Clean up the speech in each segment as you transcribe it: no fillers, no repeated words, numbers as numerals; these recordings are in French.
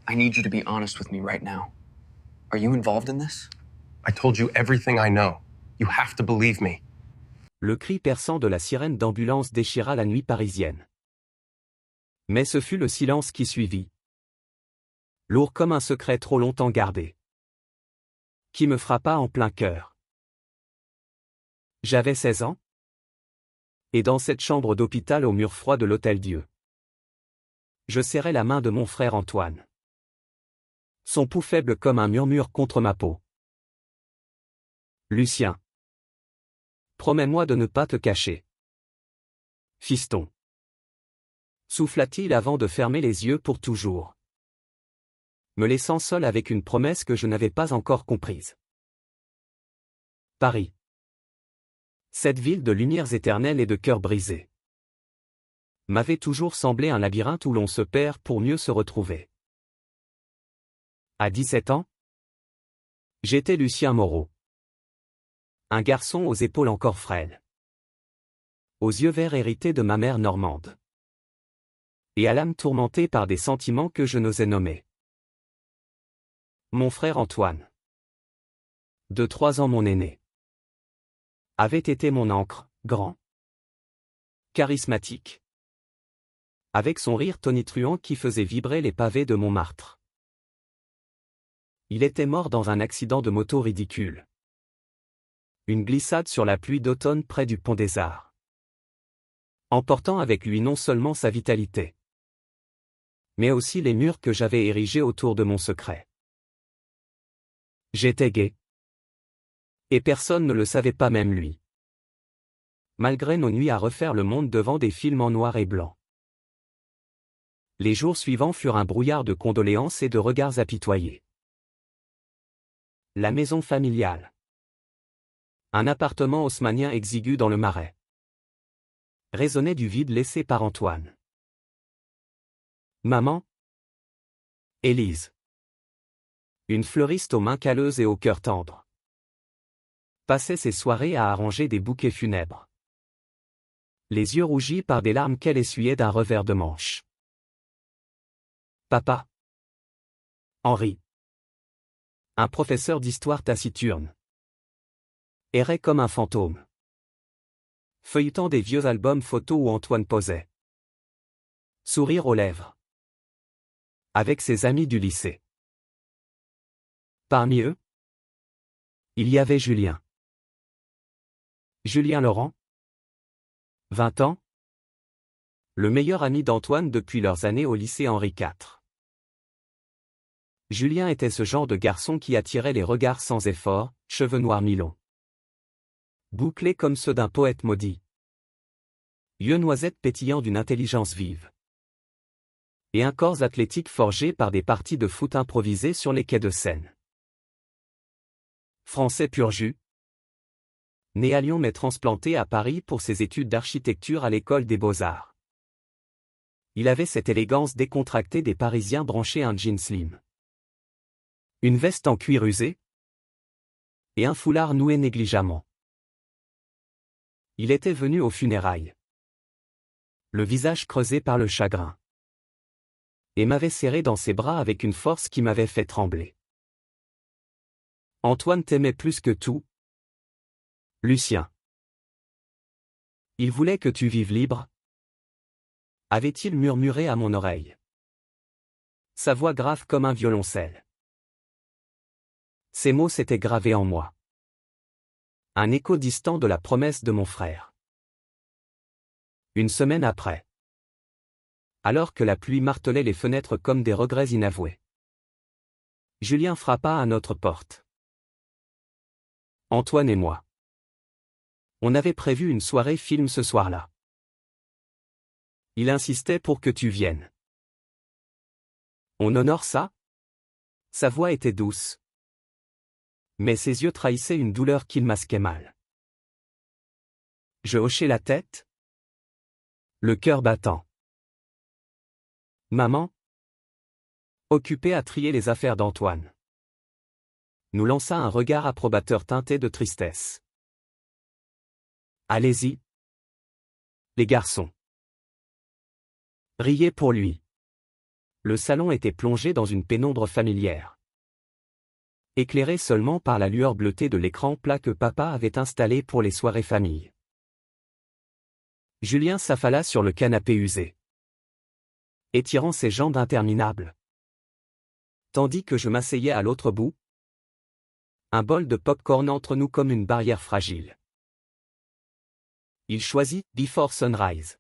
I need you to be honest with me right now. Are you involved in this? I told you everything I know. You have to believe me. Le cri perçant de la sirène d'ambulance déchira la nuit parisienne. Mais ce fut le silence qui suivit. Lourd comme un secret trop longtemps gardé. Qui me frappa en plein cœur. J'avais 16 ans. Et dans cette chambre d'hôpital au mur froid de l'Hôtel-Dieu, je serrais la main de mon frère Antoine. Son pouls faible comme un murmure contre ma peau. Lucien. Promets-moi de ne pas te cacher. Fiston. Souffla-t-il avant de fermer les yeux pour toujours, me laissant seul avec une promesse que je n'avais pas encore comprise. Paris. Cette ville de lumières éternelles et de cœurs brisés m'avait toujours semblé un labyrinthe où l'on se perd pour mieux se retrouver. À 17 ans, j'étais Lucien Moreau. Un garçon aux épaules encore frêles, aux yeux verts hérités de ma mère normande, et à l'âme tourmentée par des sentiments que je n'osais nommer. Mon frère Antoine, de 3 ans mon aîné, avait été mon ancre, grand, charismatique, avec son rire tonitruant qui faisait vibrer les pavés de Montmartre. Il était mort dans un accident de moto ridicule. Une glissade sur la pluie d'automne près du pont des Arts, emportant avec lui non seulement sa vitalité, mais aussi les murs que j'avais érigés autour de mon secret. J'étais gai. Et personne ne le savait pas, même lui. Malgré nos nuits à refaire le monde devant des films en noir et blanc. Les jours suivants furent un brouillard de condoléances et de regards apitoyés. La maison familiale. Un appartement haussmannien exigu dans le Marais. Résonnait du vide laissé par Antoine. Maman. Élise. Une fleuriste aux mains calleuses et au cœur tendre. Passait ses soirées à arranger des bouquets funèbres. Les yeux rougis par des larmes qu'elle essuyait d'un revers de manche. Papa. Henri. Un professeur d'histoire taciturne. Errait comme un fantôme, feuilletant des vieux albums photos où Antoine posait. Sourire aux lèvres. Avec ses amis du lycée. Parmi eux, il y avait Julien. Julien Laurent. 20 ans. Le meilleur ami d'Antoine depuis leurs années au lycée Henri IV. Julien était ce genre de garçon qui attirait les regards sans effort, cheveux noirs mi-longs, bouclés comme ceux d'un poète maudit. Yeux noisettes pétillants d'une intelligence vive. Et un corps athlétique forgé par des parties de foot improvisées sur les quais de Seine. Français pur jus. Né à Lyon mais transplanté à Paris pour ses études d'architecture à l'école des Beaux-Arts. Il avait cette élégance décontractée des Parisiens branchés un jean slim. Une veste en cuir usé. Et un foulard noué négligemment. Il était venu aux funérailles. Le visage creusé par le chagrin. Et m'avait serré dans ses bras avec une force qui m'avait fait trembler. Antoine t'aimait plus que tout. Lucien. Il voulait que tu vives libre. Avait-il murmuré à mon oreille. Sa voix grave comme un violoncelle. Ces mots s'étaient gravés en moi. Un écho distant de la promesse de mon frère. Une semaine après. Alors que la pluie martelait les fenêtres comme des regrets inavoués. Julien frappa à notre porte. Antoine et moi. On avait prévu une soirée film ce soir-là. Il insistait pour que tu viennes. On honore ça? Sa voix était douce. Mais ses yeux trahissaient une douleur qu'il masquait mal. Je hochai la tête. Le cœur battant. Maman, occupée à trier les affaires d'Antoine, nous lança un regard approbateur teinté de tristesse. Allez-y, les garçons. Riez pour lui. Le salon était plongé dans une pénombre familière. Éclairé seulement par la lueur bleutée de l'écran plat que papa avait installé pour les soirées famille. Julien s'affala sur le canapé usé, étirant ses jambes interminables. Tandis que je m'asseyais à l'autre bout, un bol de pop-corn entre nous comme une barrière fragile. Il choisit Before Sunrise.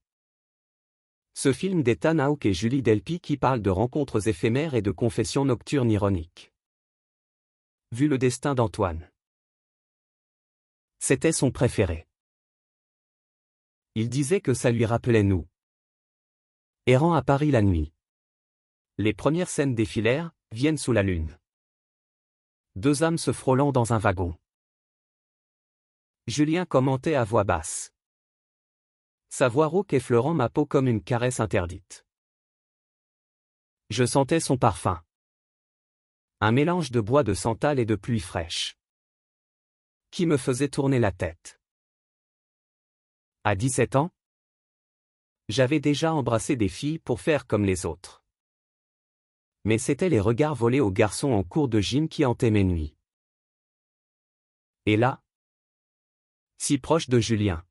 Ce film d'Ethan Hawke et Julie Delpy qui parle de rencontres éphémères et de confessions nocturnes ironiques. Vu le destin d'Antoine. C'était son préféré. Il disait que ça lui rappelait nous. Errant à Paris la nuit. Les premières scènes défilèrent, viennent sous la lune. Deux âmes se frôlant dans un wagon. Julien commentait à voix basse. Sa voix rauque effleurant ma peau comme une caresse interdite. Je sentais son parfum. Un mélange de bois de santal et de pluie fraîche. Qui me faisait tourner la tête. À 17 ans, j'avais déjà embrassé des filles pour faire comme les autres. Mais c'étaient les regards volés aux garçons en cours de gym qui hantaient mes nuits. Et là, si proche de Julien,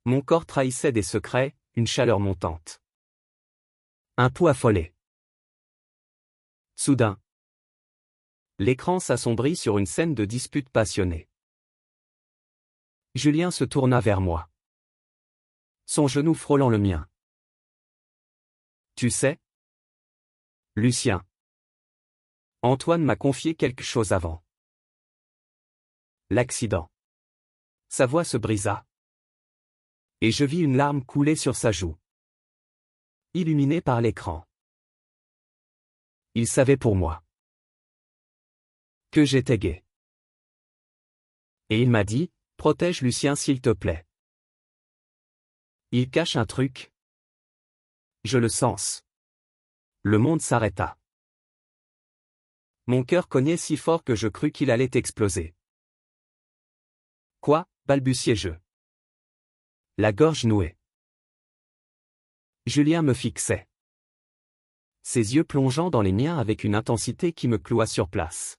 mon corps trahissait des secrets, une chaleur montante. Un pouls affolé. Soudain, l'écran s'assombrit sur une scène de dispute passionnée. Julien se tourna vers moi. Son genou frôlant le mien. Tu sais, Lucien, Antoine m'a confié quelque chose avant. L'accident. Sa voix se brisa. Et je vis une larme couler sur sa joue. Illuminée par l'écran. Il savait pour moi que j'étais gay. Et il m'a dit, protège Lucien s'il te plaît. Il cache un truc. Je le sens. Le monde s'arrêta. Mon cœur cognait si fort que je crus qu'il allait exploser. Quoi, balbutiai-je. La gorge nouée. Julien me fixait. Ses yeux plongeant dans les miens avec une intensité qui me cloua sur place.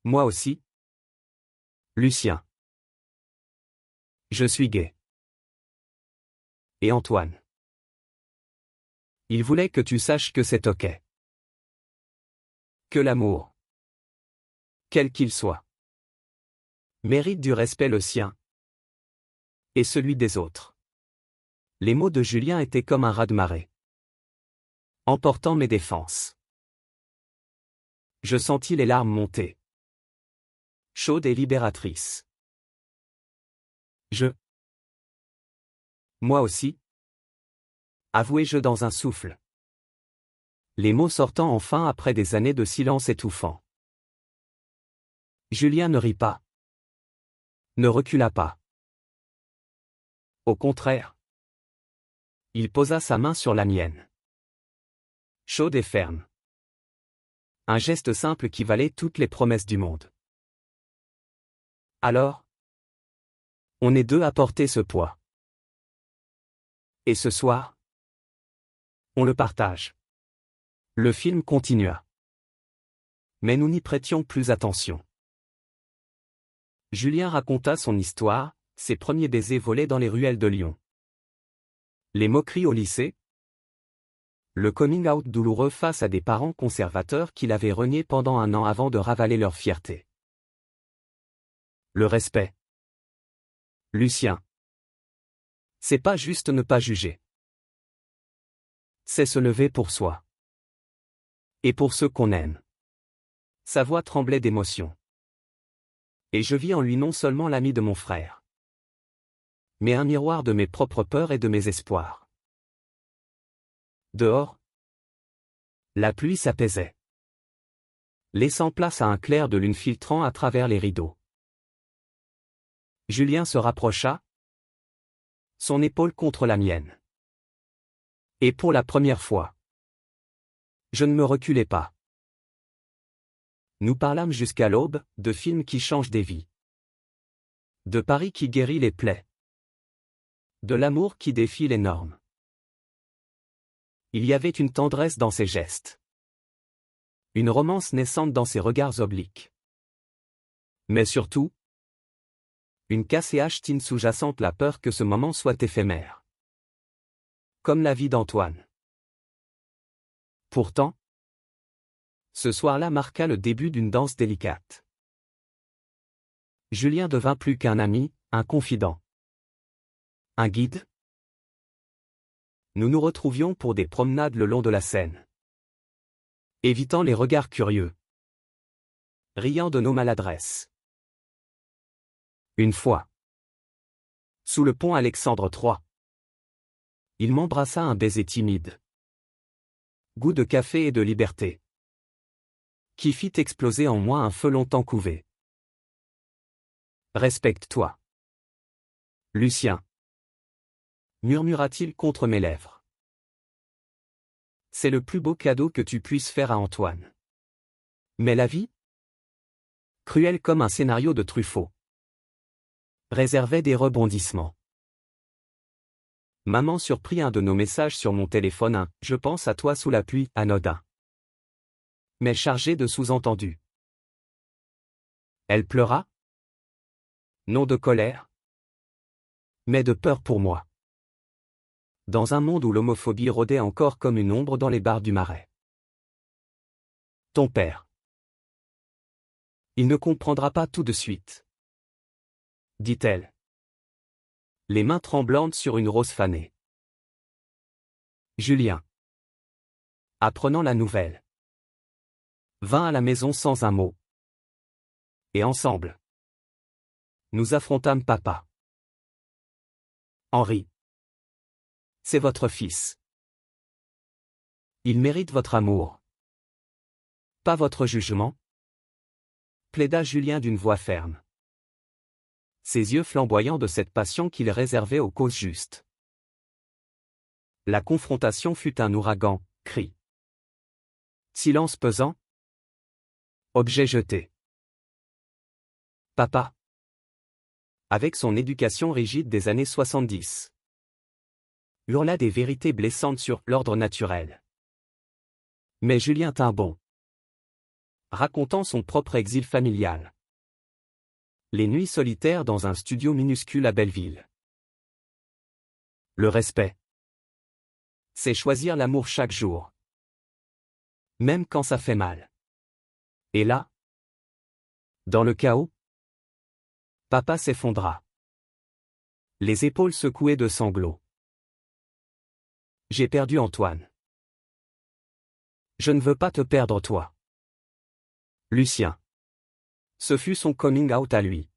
Moi aussi. Lucien. Je suis gay. Et Antoine. Il voulait que tu saches que c'est ok. Que l'amour, quel qu'il soit, mérite du respect le sien et celui des autres. Les mots de Julien étaient comme un raz-de-marée, emportant mes défenses. Je sentis les larmes monter, chaudes et libératrices. Moi aussi, avouai-je dans un souffle. Les mots sortant enfin après des années de silence étouffant. Julien ne rit pas. Ne recula pas. Au contraire. Il posa sa main sur la mienne. Chaude et ferme. Un geste simple qui valait toutes les promesses du monde. Alors, on est deux à porter ce poids. Et ce soir, on le partage. Le film continua. Mais nous n'y prêtions plus attention. Julien raconta son histoire, ses premiers baisers volés dans les ruelles de Lyon. Les moqueries au lycée. Le coming out douloureux face à des parents conservateurs qui l'avaient renié pendant un an avant de ravaler leur fierté. Le respect. Lucien. C'est pas juste ne pas juger. C'est se lever pour soi. Et pour ceux qu'on aime. Sa voix tremblait d'émotion. Et je vis en lui non seulement l'ami de mon frère, mais un miroir de mes propres peurs et de mes espoirs. Dehors, la pluie s'apaisait, laissant place à un clair de lune filtrant à travers les rideaux. Julien se rapprocha, son épaule contre la mienne. Et pour la première fois, je ne me reculai pas. Nous parlâmes jusqu'à l'aube, de films qui changent des vies. De Paris qui guérit les plaies. De l'amour qui défie les normes. Il y avait une tendresse dans ses gestes. Une romance naissante dans ses regards obliques. Mais surtout, une casse-et-hachine sous-jacente, la peur que ce moment soit éphémère. Comme la vie d'Antoine. Pourtant, ce soir-là marqua le début d'une danse délicate. Julien devint plus qu'un ami, un confident. Un guide. Nous nous retrouvions pour des promenades le long de la Seine. Évitant les regards curieux. Riant de nos maladresses. Une fois. Sous le pont Alexandre III. Il m'embrassa un baiser timide. Goût de café et de liberté. Qui fit exploser en moi un feu longtemps couvé. Respecte-toi. Lucien. Murmura-t-il contre mes lèvres. C'est le plus beau cadeau que tu puisses faire à Antoine. Mais la vie, cruelle comme un scénario de Truffaut, réservait des rebondissements. Maman surprit un de nos messages sur mon téléphone, un « Je pense à toi sous la pluie » anodin. Mais chargé de sous-entendus. Elle pleura. Non de colère, mais de peur pour moi. Dans un monde où l'homophobie rôdait encore comme une ombre dans les bars du Marais. Ton père. Il ne comprendra pas tout de suite. Dit-elle. Les mains tremblantes sur une rose fanée. Julien. Apprenant la nouvelle. Vint à la maison sans un mot. Et ensemble. Nous affrontâmes papa. Henri. C'est votre fils. Il mérite votre amour. Pas votre jugement. Plaida Julien d'une voix ferme. Ses yeux flamboyants de cette passion qu'il réservait aux causes justes. La confrontation fut un ouragan, cri. Silence pesant. Objet jeté. Papa. Avec son éducation rigide des années 70. Hurla des vérités blessantes sur l'ordre naturel. Mais Julien tint bon. Racontant son propre exil familial. Les nuits solitaires dans un studio minuscule à Belleville. Le respect. C'est choisir l'amour chaque jour. Même quand ça fait mal. Et là, dans le chaos, papa s'effondra. Les épaules secouées de sanglots. J'ai perdu Antoine. Je ne veux pas te perdre toi. Lucien. Ce fut son coming out à lui.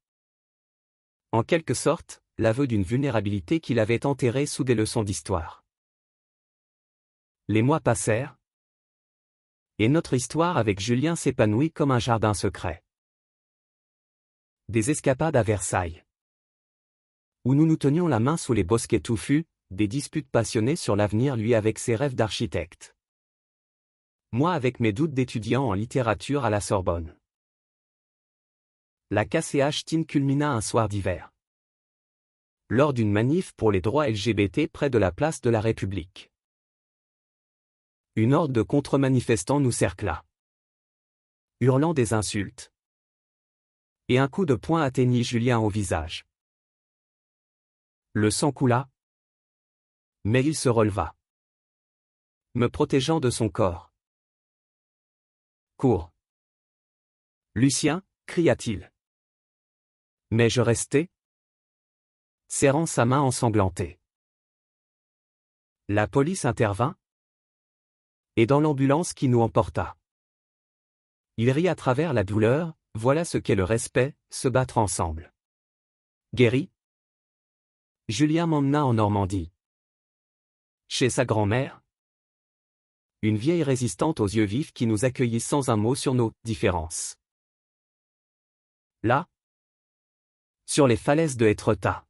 En quelque sorte, l'aveu d'une vulnérabilité qu'il avait enterrée sous des leçons d'histoire. Les mois passèrent. Et notre histoire avec Julien s'épanouit comme un jardin secret. Des escapades à Versailles. Où nous nous tenions la main sous les bosquets touffus, des disputes passionnées sur l'avenir, lui avec ses rêves d'architecte. Moi avec mes doutes d'étudiant en littérature à la Sorbonne. La casse-et-hachine culmina un soir d'hiver. Lors d'une manif pour les droits LGBT près de la place de la République. Une horde de contre-manifestants nous cercla. Hurlant des insultes. Et un coup de poing atteignit Julien au visage. Le sang coula. Mais il se releva. Me protégeant de son corps. Cours. Lucien, cria-t-il. Mais je restai. Serrant sa main ensanglantée. La police intervint. Et dans l'ambulance qui nous emporta. Il rit à travers la douleur, voilà ce qu'est le respect, se battre ensemble. Guéri. Julien m'emmena en Normandie. Chez sa grand-mère. Une vieille résistante aux yeux vifs qui nous accueillit sans un mot sur nos différences. Là. Sur les falaises de Étretat.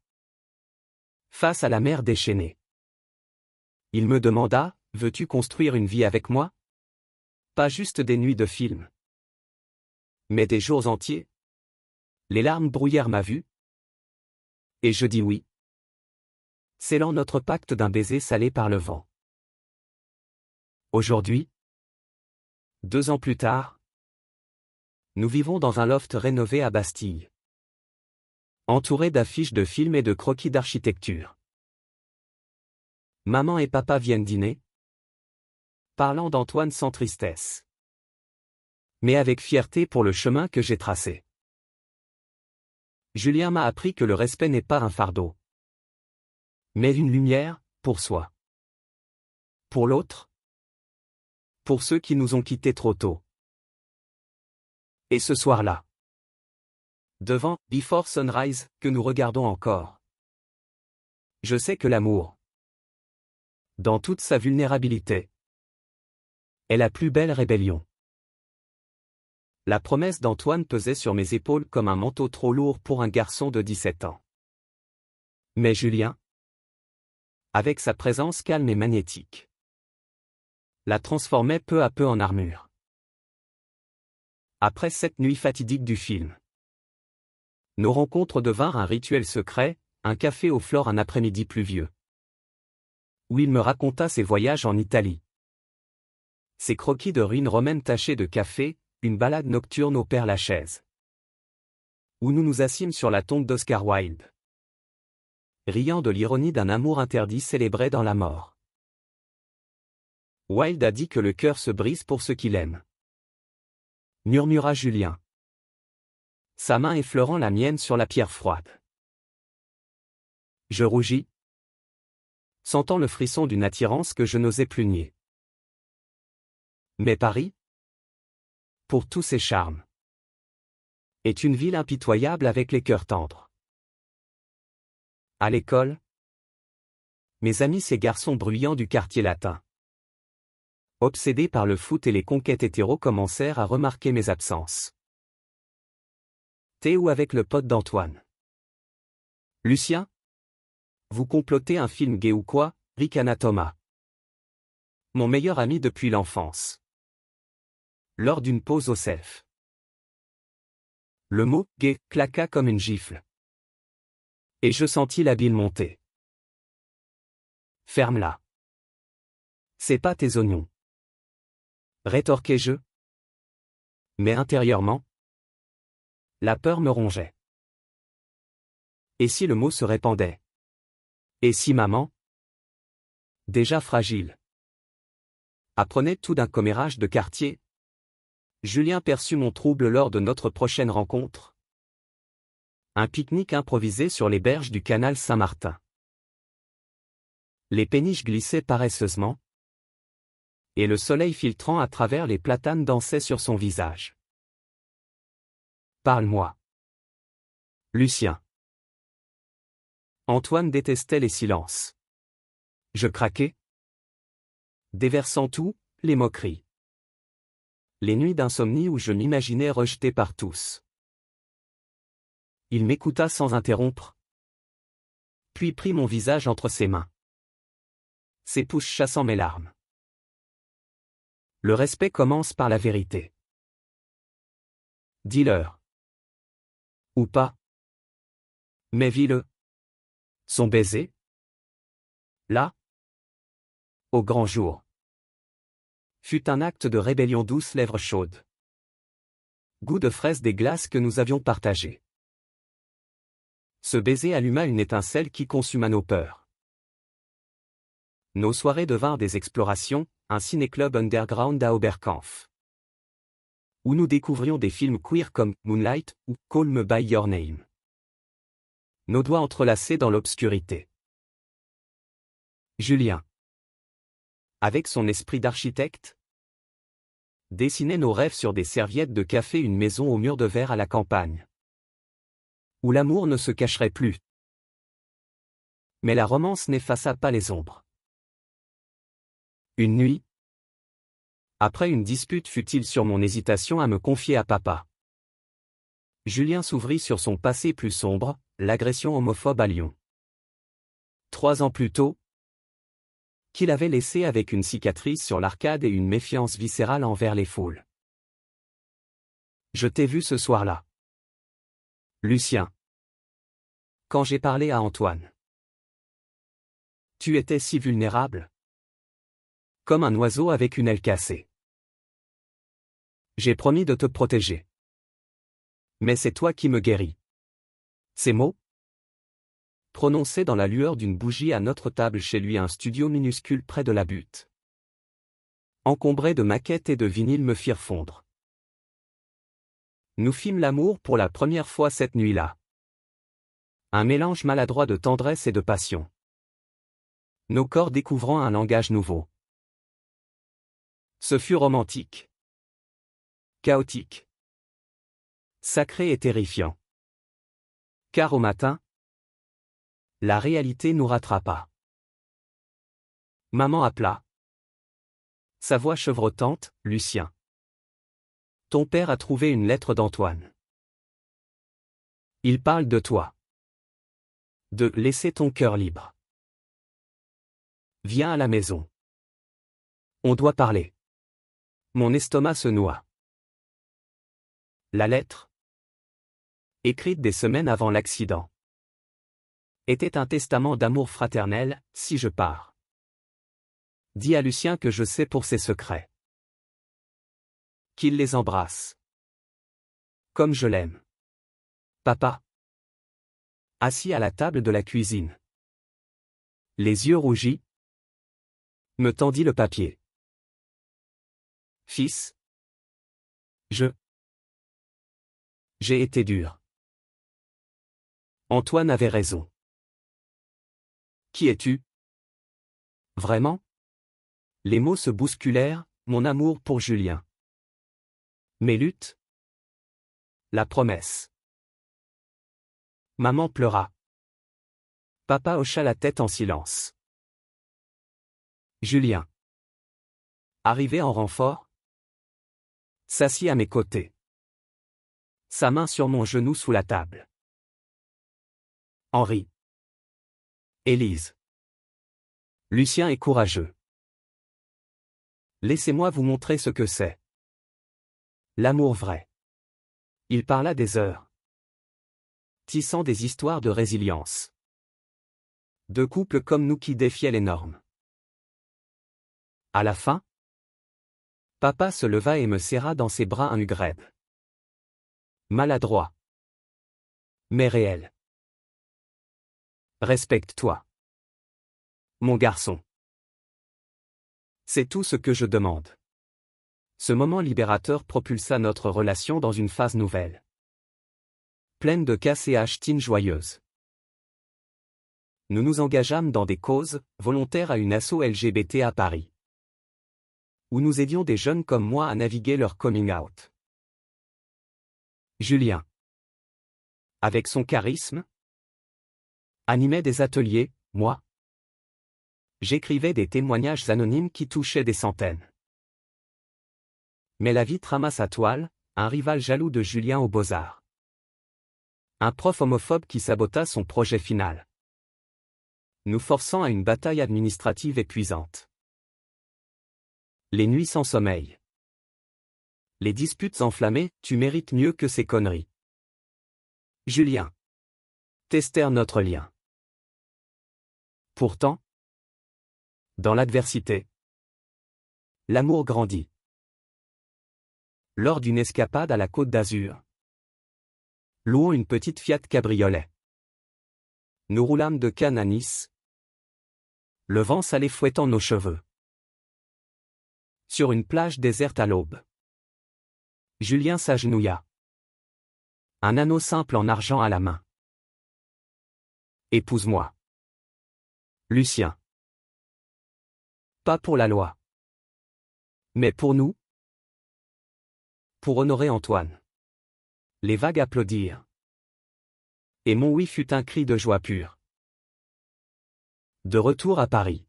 Face à la mer déchaînée. Il me demanda, veux-tu construire une vie avec moi? Pas juste des nuits de film. Mais des jours entiers. Les larmes brouillèrent ma vue. Et je dis oui. Scellant notre pacte d'un baiser salé par le vent. Aujourd'hui, 2 ans plus tard, nous vivons dans un loft rénové à Bastille, entouré d'affiches de films et de croquis d'architecture. Maman et papa viennent dîner, parlant d'Antoine sans tristesse, mais avec fierté pour le chemin que j'ai tracé. Julien m'a appris que le respect n'est pas un fardeau, mais une lumière, pour soi. Pour l'autre, pour ceux qui nous ont quittés trop tôt. Et ce soir-là, devant Before Sunrise, que nous regardons encore, je sais que l'amour, dans toute sa vulnérabilité, est la plus belle rébellion. La promesse d'Antoine pesait sur mes épaules comme un manteau trop lourd pour un garçon de 17 ans. Mais Julien, avec sa présence calme et magnétique, la transformait peu à peu en armure. Après cette nuit fatidique du film, nos rencontres devinrent un rituel secret, un café aux fleurs un après-midi pluvieux, où il me raconta ses voyages en Italie, ses croquis de ruines romaines tachées de café, une balade nocturne au Père-Lachaise, où nous nous assîmes sur la tombe d'Oscar Wilde, riant de l'ironie d'un amour interdit célébré dans la mort. Wilde a dit que le cœur se brise pour ceux qu'il aime, murmura Julien, sa main effleurant la mienne sur la pierre froide. Je rougis, sentant le frisson d'une attirance que je n'osais plus nier. Mais Paris, pour tous ses charmes, est une ville impitoyable avec les cœurs tendres. À l'école, mes amis ces garçons bruyants du quartier latin, obsédés par le foot et les conquêtes hétéros, commencèrent à remarquer mes absences. T'es où avec le pote d'Antoine? Lucien? Vous complotez un film gay ou quoi? Ricana Thomas, mon meilleur ami depuis l'enfance. Lors d'une pause au self, le mot « gay » claqua comme une gifle. Et je sentis la bile monter. Ferme-la. C'est pas tes oignons, rétorquai-je. Mais intérieurement, la peur me rongeait. Et si le mot se répandait? Et si maman, déjà fragile, apprenait tout d'un commérage de quartier? Julien perçut mon trouble lors de notre prochaine rencontre. Un pique-nique improvisé sur les berges du canal Saint-Martin. Les péniches glissaient paresseusement, et le soleil filtrant à travers les platanes dansait sur son visage. Parle-moi, Lucien. Antoine détestait les silences. Je craquai, déversant tout, les moqueries, les nuits d'insomnie où je m'imaginais rejeté par tous. Il m'écouta sans interrompre, puis prit mon visage entre ses mains, ses pouces chassant mes larmes. Le respect commence par la vérité. Dis-leur. Ou pas. Mais vis-le. Son baiser. Là. Au grand jour. Fut un acte de rébellion douce, lèvres chaudes. Goût de fraise des glaces que nous avions partagées. Ce baiser alluma une étincelle qui consuma nos peurs. Nos soirées devinrent des explorations, un ciné-club underground à Oberkampf, où nous découvrions des films queer comme Moonlight ou Call Me By Your Name. Nos doigts entrelacés dans l'obscurité. Julien, avec son esprit d'architecte, dessinait nos rêves sur des serviettes de café, une maison aux murs de verre à la campagne, où l'amour ne se cacherait plus. Mais la romance n'effaça pas les ombres. Une nuit, après une dispute futile sur mon hésitation à me confier à papa, Julien s'ouvrit sur son passé plus sombre, l'agression homophobe à Lyon. 3 ans plus tôt, qu'il avait laissé avec une cicatrice sur l'arcade et une méfiance viscérale envers les foules. Je t'ai vu ce soir-là, Lucien, quand j'ai parlé à Antoine. Tu étais si vulnérable. Comme un oiseau avec une aile cassée. J'ai promis de te protéger. Mais c'est toi qui me guéris. Ces mots, prononcés dans la lueur d'une bougie à notre table chez lui, un studio minuscule près de la butte, encombré de maquettes et de vinyles, me firent fondre. Nous fîmes l'amour pour la première fois cette nuit-là. Un mélange maladroit de tendresse et de passion. Nos corps découvrant un langage nouveau. Ce fut romantique. Chaotique. Sacré et terrifiant. Car au matin, la réalité nous rattrapa. Maman appela. Sa voix chevrotante, Lucien. Ton père a trouvé une lettre d'Antoine. Il parle de toi. De laisser ton cœur libre. Viens à la maison. On doit parler. Mon estomac se noie. La lettre, écrite des semaines avant l'accident, était un testament d'amour fraternel. Si je pars, dis à Lucien que je sais pour ses secrets. Qu'il les embrasse. Comme je l'aime. Papa. Assis à la table de la cuisine. Les yeux rougis. Me tendit le papier. Fils. J'ai été dur. Antoine avait raison. Qui es-tu? Vraiment? Les mots se bousculèrent, mon amour pour Julien. Mes luttes? La promesse. Maman pleura. Papa hocha la tête en silence. Julien, arrivé en renfort, s'assit à mes côtés. Sa main sur mon genou sous la table. Henri. Élise. Lucien est courageux. Laissez-moi vous montrer ce que c'est. L'amour vrai. Il parla des heures. Tissant des histoires de résilience. De couples comme nous qui défiaient les normes. À la fin, papa se leva et me serra dans ses bras ingrèbes. Maladroit. Mais réel. Respecte-toi. Mon garçon. C'est tout ce que je demande. Ce moment libérateur propulsa notre relation dans une phase nouvelle. Pleine de casse et achetines joyeuses. Nous nous engageâmes dans des causes, volontaires à une asso LGBT à Paris. Où nous aidions des jeunes comme moi à naviguer leur coming out. Julien. Avec son charisme, animait des ateliers, moi. J'écrivais des témoignages anonymes qui touchaient des centaines. Mais la vie trama sa toile, un rival jaloux de Julien aux Beaux-Arts. Un prof homophobe qui sabota son projet final. Nous forçant à une bataille administrative épuisante. Les nuits sans sommeil. Les disputes enflammées, tu mérites mieux que ces conneries. Julien. Testèrent notre lien. Pourtant, dans l'adversité, l'amour grandit. Lors d'une escapade à la Côte d'Azur, louons une petite Fiat cabriolet. Nous roulâmes de Cannes à Nice, le vent salé fouettant nos cheveux. Sur une plage déserte à l'aube, Julien s'agenouilla. Un anneau simple en argent à la main. Épouse-moi. Lucien. Pas pour la loi. Mais pour nous. Pour honorer Antoine. Les vagues applaudirent. Et mon oui fut un cri de joie pure. De retour à Paris.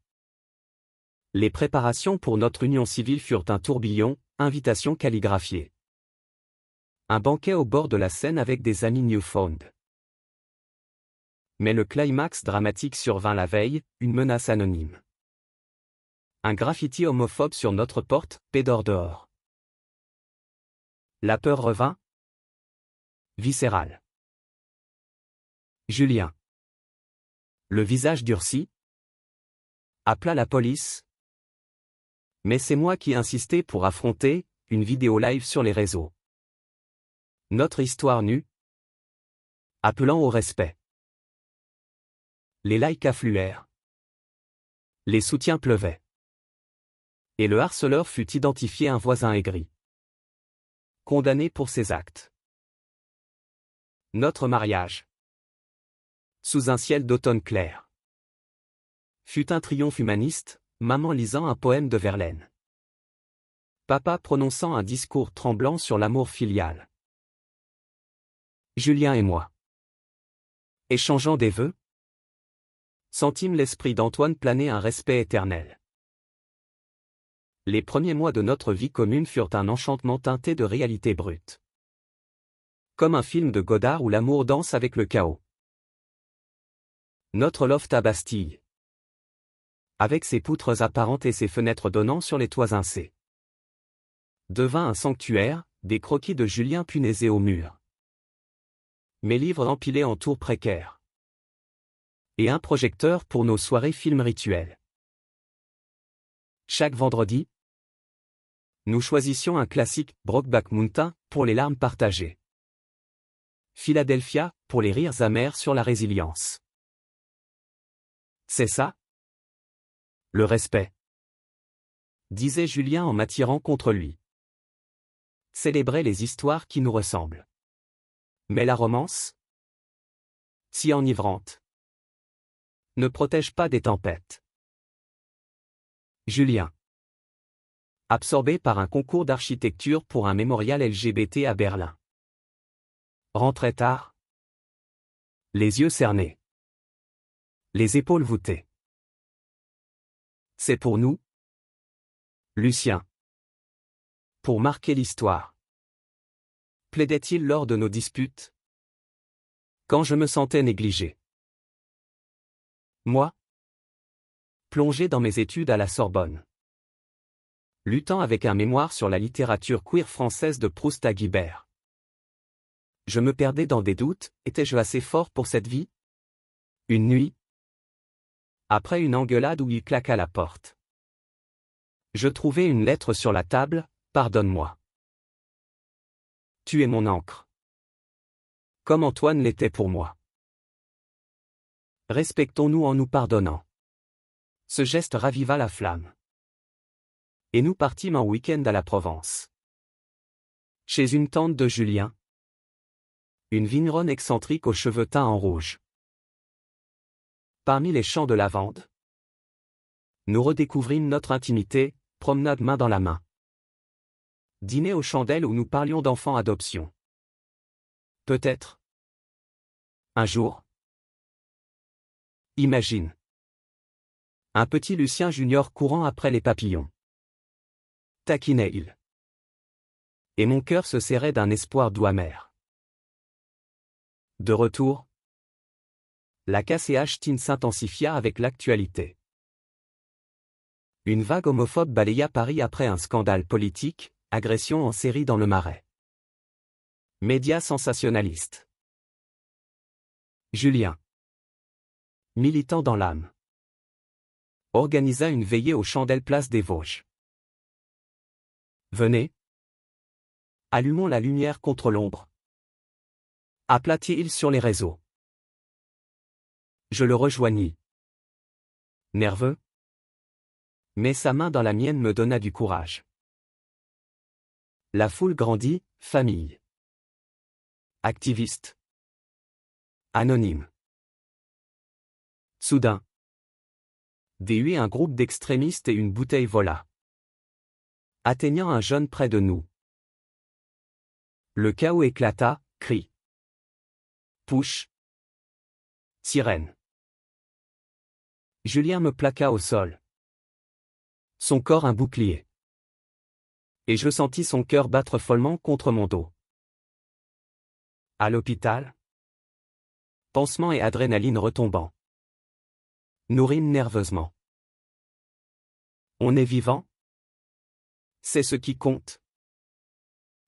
Les préparations pour notre union civile furent un tourbillon, invitation calligraphiée. Un banquet au bord de la Seine avec des amis newfound. Mais le climax dramatique survint la veille, une menace anonyme. Un graffiti homophobe sur notre porte, pédore dehors. La peur revint. Viscérale. Julien. Le visage durci. Appela la police. Mais c'est moi qui insistais pour affronter une vidéo live sur les réseaux. Notre histoire nue, appelant au respect. Les likes affluèrent. Les soutiens pleuvaient. Et le harceleur fut identifié un voisin aigri. Condamné pour ses actes. Notre mariage. Sous un ciel d'automne clair. Fut un triomphe humaniste, maman lisant un poème de Verlaine. Papa prononçant un discours tremblant sur l'amour filial. Julien et moi. Échangeant des vœux. Sentîmes l'esprit d'Antoine planer un respect éternel. Les premiers mois de notre vie commune furent un enchantement teinté de réalité brute. Comme un film de Godard où l'amour danse avec le chaos. Notre loft à Bastille. Avec ses poutres apparentes et ses fenêtres donnant sur les toits incés. Devint un sanctuaire, des croquis de Julien punaisés au mur. Mes livres empilés en tours précaires. Et un projecteur pour nos soirées films rituels. Chaque vendredi, nous choisissions un classique, Brokeback Mountain, pour les larmes partagées. Philadelphia, pour les rires amers sur la résilience. C'est ça? Le respect. Disait Julien en m'attirant contre lui. Célébrer les histoires qui nous ressemblent. Mais la romance? Si enivrante. Ne protège pas des tempêtes. Julien. Absorbé par un concours d'architecture pour un mémorial LGBT à Berlin. Rentrait tard. Les yeux cernés. Les épaules voûtées. C'est pour nous, Lucien. Pour marquer l'histoire. Plaidait-il lors de nos disputes? Quand je me sentais négligé. Moi? Plongé dans mes études à la Sorbonne. Luttant avec un mémoire sur la littérature queer française de Proust à Guibert. Je me perdais dans des doutes, étais-je assez fort pour cette vie? Une nuit. Après une engueulade où il claqua la porte. Je trouvai une lettre sur la table, pardonne-moi. Tu es mon encre. Comme Antoine l'était pour moi. Respectons-nous en nous pardonnant. Ce geste raviva la flamme. Et nous partîmes en week-end à la Provence. Chez une tante de Julien. Une vigneronne excentrique aux cheveux teints en rouge. Parmi les champs de lavande. Nous redécouvrîmes notre intimité, promenade main dans la main. Dîner aux chandelles où nous parlions d'enfants adoption. Peut-être. Un jour. Imagine. Un petit Lucien Junior courant après les papillons. Taquinait-il. Et mon cœur se serrait d'un espoir doux amer. De retour. La KCH-Teen s'intensifia avec l'actualité. Une vague homophobe balaya Paris après un scandale politique, agression en série dans le Marais. Médias sensationnalistes. Julien. Militant dans l'âme. Organisa une veillée aux chandelles place des Vosges. Venez. Allumons la lumière contre l'ombre. Aplatit-il sur les réseaux. Je le rejoignis. Nerveux. Mais sa main dans la mienne me donna du courage. La foule grandit, famille. Activiste. Anonyme. Soudain. Déhué un groupe d'extrémistes et une bouteille vola. Atteignant un jeune près de nous. Le chaos éclata, cris. Push. Sirène. Julien me plaqua au sol. Son corps un bouclier. Et je sentis son cœur battre follement contre mon dos. À l'hôpital. Pansement et adrénaline retombant. Nous rîmes nerveusement. On est vivant? C'est ce qui compte.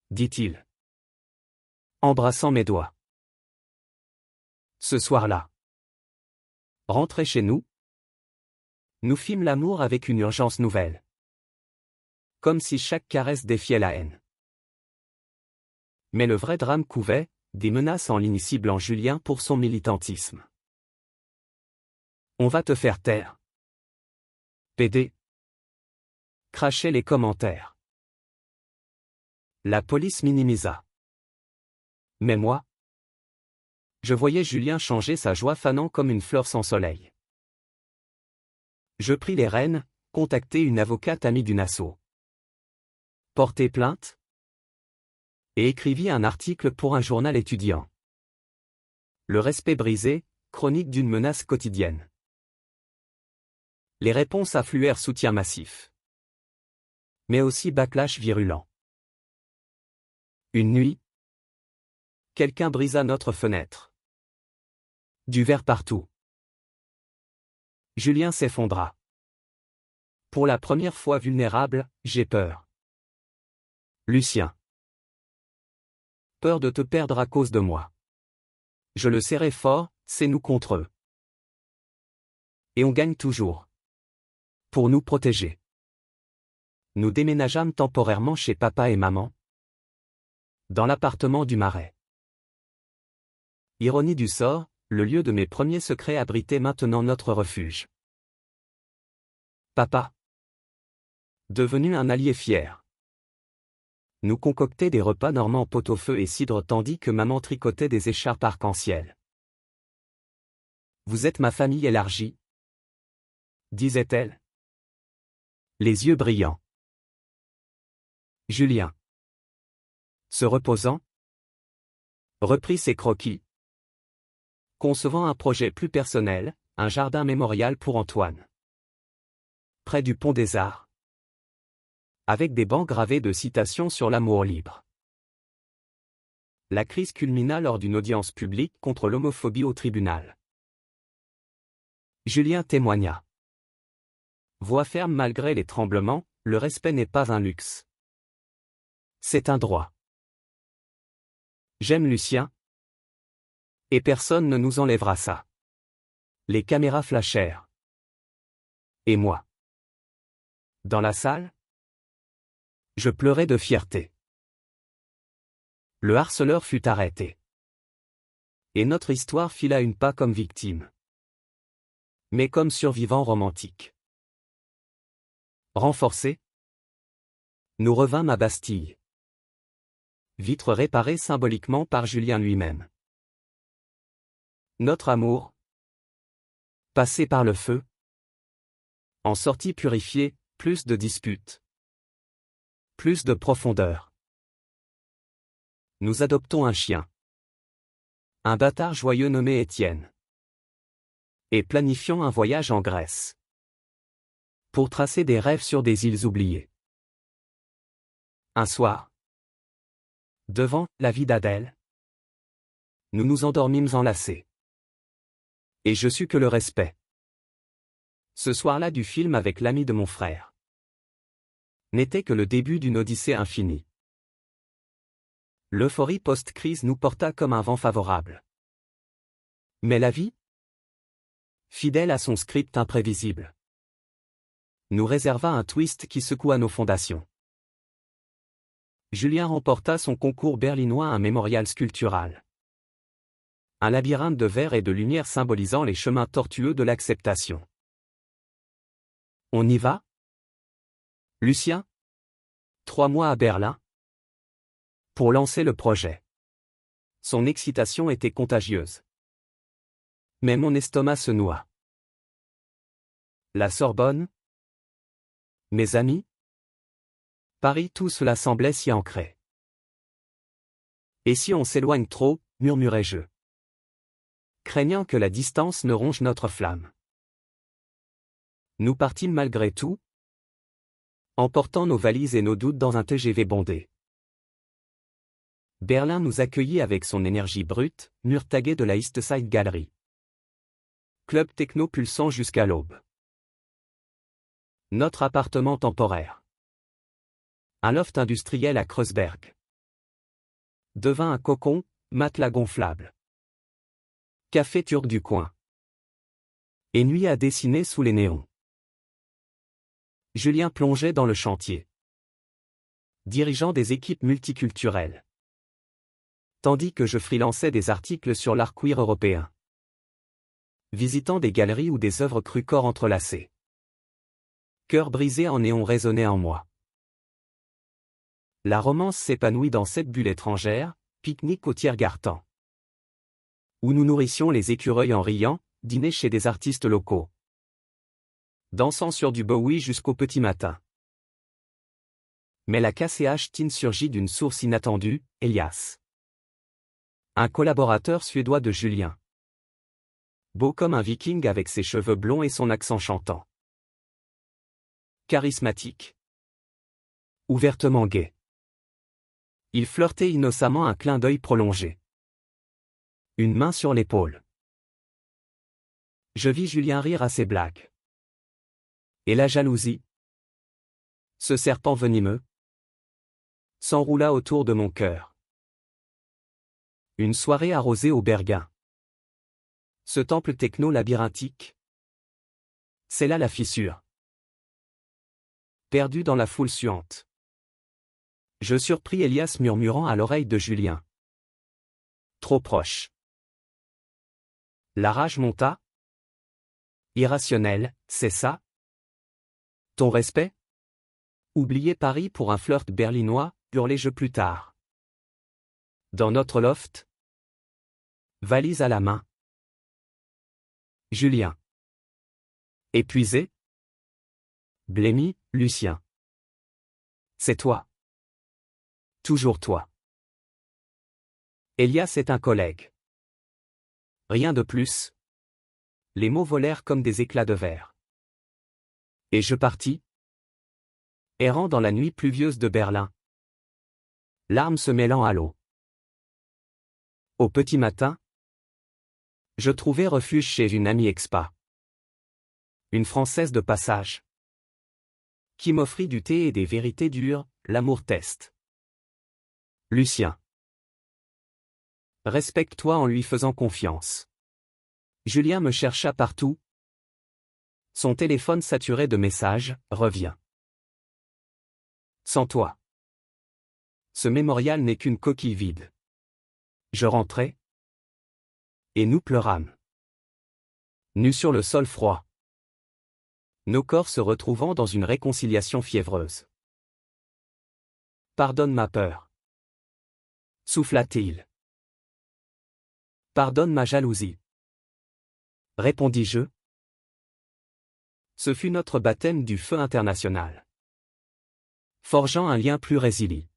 Dit-il. Embrassant mes doigts. Ce soir-là. Rentrés chez nous. Nous fîmes l'amour avec une urgence nouvelle. comme si chaque caresse défiait la haine. Mais le vrai drame couvait, des menaces en ligne ciblant Julien pour son militantisme. On va te faire taire. PD. Cracher les commentaires. La police minimisa. Mais moi, je voyais Julien changer sa joie fanant comme une fleur sans soleil. Je pris les rênes, contactai une avocate amie d'une asso. Portai plainte et écrivis un article pour un journal étudiant. Le respect brisé, chronique d'une menace quotidienne. Les réponses affluèrent, soutien massif. Mais aussi backlash virulent. Une nuit, quelqu'un brisa notre fenêtre. Du verre partout. Julien s'effondra. Pour la première fois vulnérable, j'ai peur. Lucien. Peur de te perdre à cause de moi. Je le serrai fort, c'est nous contre eux. Et on gagne toujours. Pour nous protéger. Nous déménageâmes temporairement chez papa et maman. Dans l'appartement du Marais. Ironie du sort, le lieu de mes premiers secrets abritait maintenant notre refuge. Papa. Devenu un allié fier. Nous concoctait des repas normands pot-au-feu et cidre tandis que maman tricotait des écharpes arc-en-ciel. Vous êtes ma famille élargie, disait-elle. Les yeux brillants. Julien. Se reposant, reprit ses croquis. Concevant un projet plus personnel, un jardin mémorial pour Antoine. Près du pont des Arts. Avec des bancs gravés de citations sur l'amour libre. La crise culmina lors d'une audience publique contre l'homophobie au tribunal. Julien témoigna. Voix ferme malgré les tremblements, le respect n'est pas un luxe. C'est un droit. J'aime Lucien. Et personne ne nous enlèvera ça. Les caméras flashèrent. Et moi. Dans la salle, je pleurais de fierté. Le harceleur fut arrêté. Et notre histoire fila une pas comme victime. Mais comme survivant romantique. Renforcés, nous revînmes à Bastille. Vitre réparée symboliquement par Julien lui-même. Notre amour, passé par le feu, en sortie purifiée, plus de disputes. Plus de profondeur. Nous adoptons un chien. Un bâtard joyeux nommé Étienne. Et planifions un voyage en Grèce. Pour tracer des rêves sur des îles oubliées. Un soir, devant la vie d'Adèle, nous nous endormîmes enlacés. Et je sus que le respect. Ce soir-là du film avec l'ami de mon frère. N'était que le début d'une odyssée infinie. L'euphorie post-crise nous porta comme un vent favorable. Mais la vie, fidèle à son script imprévisible, nous réserva un twist qui secoua nos fondations. Julien remporta son concours berlinois, un mémorial sculptural. Un labyrinthe de verre et de lumière symbolisant les chemins tortueux de l'acceptation. On y va ? Lucien ? 3 mois à Berlin. Pour lancer le projet. Son excitation était contagieuse. Mais mon estomac se noua. La Sorbonne ? Mes amis ? Paris, tout cela semblait s'y ancrer. Et si on s'éloigne trop, murmurai-je, craignant que la distance ne ronge notre flamme. Nous partîmes malgré tout, emportant nos valises et nos doutes dans un TGV bondé. Berlin nous accueillit avec son énergie brute, mur tagué de la East Side Gallery. Club techno pulsant jusqu'à l'aube. Notre appartement temporaire. Un loft industriel à Kreuzberg. Devint un cocon, matelas gonflable. Café turc du coin. Et nuit à dessiner sous les néons. Julien plongeait dans le chantier. dirigeant des équipes multiculturelles. Tandis que je freelançais des articles sur l'art queer européen. Visitant des galeries où des œuvres crues corps entrelacées. Cœur brisé en néon résonnait en moi. La romance s'épanouit dans cette bulle étrangère, pique-nique au Tiergarten. Où nous nourrissions les écureuils en riant, dîner chez des artistes locaux. Dansant sur du Bowie jusqu'au petit matin. Mais la KCH Teen surgit d'une source inattendue, Elias. Un collaborateur suédois de Julien. Beau comme un viking avec ses cheveux blonds et son accent chantant. Charismatique. Ouvertement gai. Il flirtait innocemment, un clin d'œil prolongé. Une main sur l'épaule. Je vis Julien rire à ses blagues. Et la jalousie, ce serpent venimeux, s'enroula autour de mon cœur. Une soirée arrosée au Berguin. Ce temple techno-labyrinthique. C'est là la fissure. Perdu dans la foule suante. Je surpris Elias murmurant à l'oreille de Julien. Trop proche. La rage monta. Irrationnel, c'est ça? Ton respect? Oublier Paris pour un flirt berlinois, hurlai-je plus tard. Dans notre loft. Valise à la main. Julien. Épuisé? Blêmi, Lucien. C'est toi. Toujours toi. Elias est un collègue. Rien de plus. Les mots volèrent comme des éclats de verre. Et je partis. Errant dans la nuit pluvieuse de Berlin. Larmes se mêlant à l'eau. Au petit matin, je trouvai refuge chez une amie expat. Une Française de passage. Qui m'offrit du thé et des vérités dures, l'amour teste. Lucien. Respecte-toi en lui faisant confiance. Julien me chercha partout. Son téléphone saturé de messages, reviens. Sans toi. Ce mémorial n'est qu'une coquille vide. Je rentrai. Et nous pleurâmes. Nus sur le sol froid. Nos corps se retrouvant dans une réconciliation fiévreuse. Pardonne ma peur. Souffla-t-il. Pardonne ma jalousie. Répondis-je. Ce fut notre baptême du feu international. Forgeant un lien plus résilient.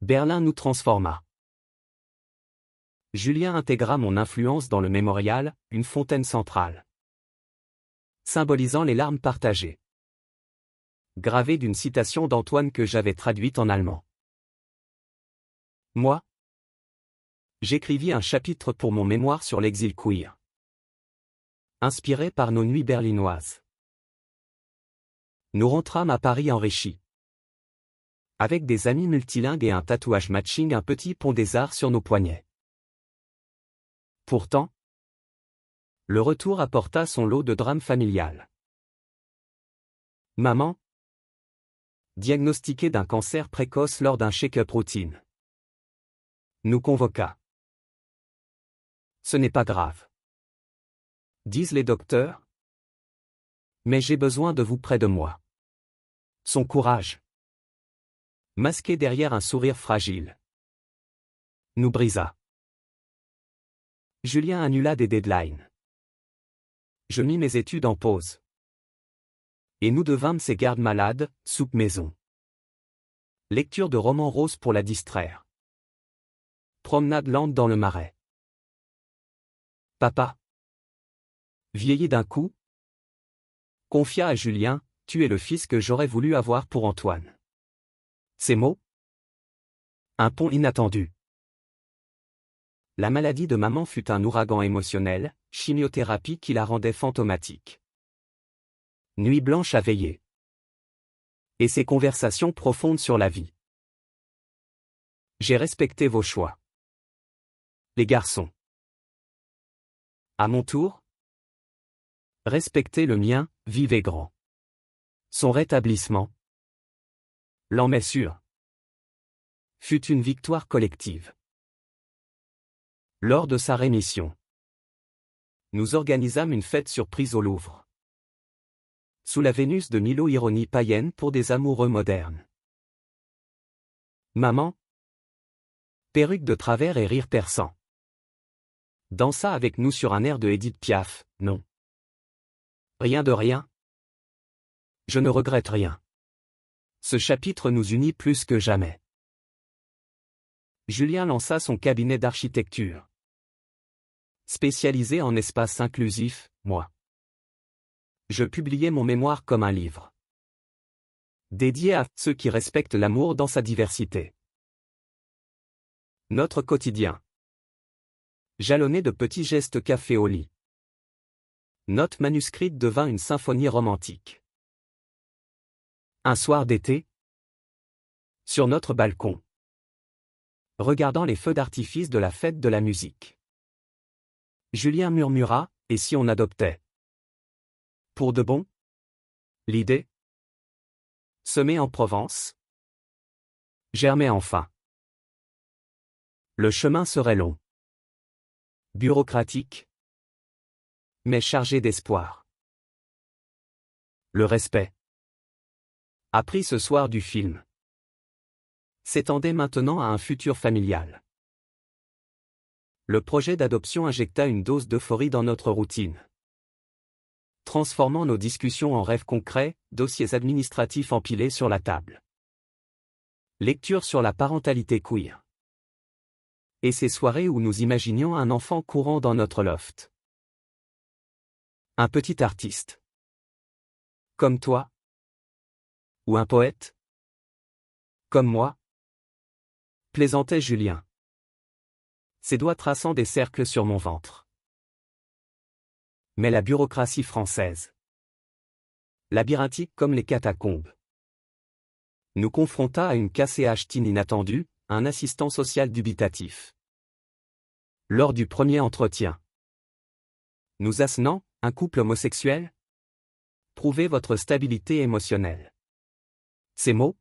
Berlin nous transforma. Julien intégra mon influence dans le mémorial, une fontaine centrale. Symbolisant les larmes partagées. Gravée d'une citation d'Antoine que j'avais traduite en allemand. Moi, j'écrivis un chapitre pour mon mémoire sur l'exil queer. Inspiré par nos nuits berlinoises. Nous rentrâmes à Paris enrichis. Avec des amis multilingues et un tatouage matching, un petit pont des arts sur nos poignets. Pourtant, le retour apporta son lot de drames familiales. Maman, diagnostiquée d'un cancer précoce lors d'un check-up routine, nous convoqua. Ce n'est pas grave, disent les docteurs, mais j'ai besoin de vous près de moi. Son courage, masqué derrière un sourire fragile, nous brisa. Julien annula des deadlines. Je mis mes études en pause. Et nous devînmes ses gardes malades, soupe maison. Lecture de romans roses pour la distraire. Promenade lente dans le marais. Papa. Vieilli d'un coup. Confia à Julien, tu es le fils que j'aurais voulu avoir pour Antoine. Ces mots? Un pont inattendu. La maladie de maman fut un ouragan émotionnel, chimiothérapie qui la rendait fantomatique. Nuit blanche à veiller. Et ces conversations profondes sur la vie. J'ai respecté vos choix. Les garçons. À mon tour, respectez le mien, vivez grand. Son rétablissement. L'en est sûr. Fut une victoire collective. Lors de sa rémission, nous organisâmes une fête surprise au Louvre. Sous la Vénus de Milo, ironie païenne pour des amoureux modernes. Maman, perruque de travers et rire perçant, dansa avec nous sur un air de Édith Piaf, non. Rien de rien. Je ne regrette rien. Ce chapitre nous unit plus que jamais. Julien lança son cabinet d'architecture. Spécialisé en espace inclusif, moi. Je publiais mon mémoire comme un livre. Dédié à ceux qui respectent l'amour dans sa diversité. Notre quotidien. Jalonné de petits gestes café au lit. Note manuscrite devint une symphonie romantique. Un soir d'été. Sur notre balcon. Regardant les feux d'artifice de la fête de la musique. Julien murmura, et si on adoptait? Pour de bon? L'idée? Semée en Provence? Germait enfin. Le chemin serait long. Bureaucratique. Mais chargé d'espoir. Le respect. Appris ce soir du film. S'étendait maintenant à un futur familial. Le projet d'adoption injecta une dose d'euphorie dans notre routine. Transformant nos discussions en rêves concrets, dossiers administratifs empilés sur la table. Lecture sur la parentalité queer. Et ces soirées où nous imaginions un enfant courant dans notre loft. Un petit artiste. Comme toi. Ou un poète. Comme moi. Plaisantait Julien. Ses doigts traçant des cercles sur mon ventre. Mais la bureaucratie française, labyrinthique comme les catacombes, nous confronta à une KCH-TIN inattendue, un assistant social dubitatif. Lors du premier entretien, nous assenant, un couple homosexuel? Prouvez votre stabilité émotionnelle. Ces mots,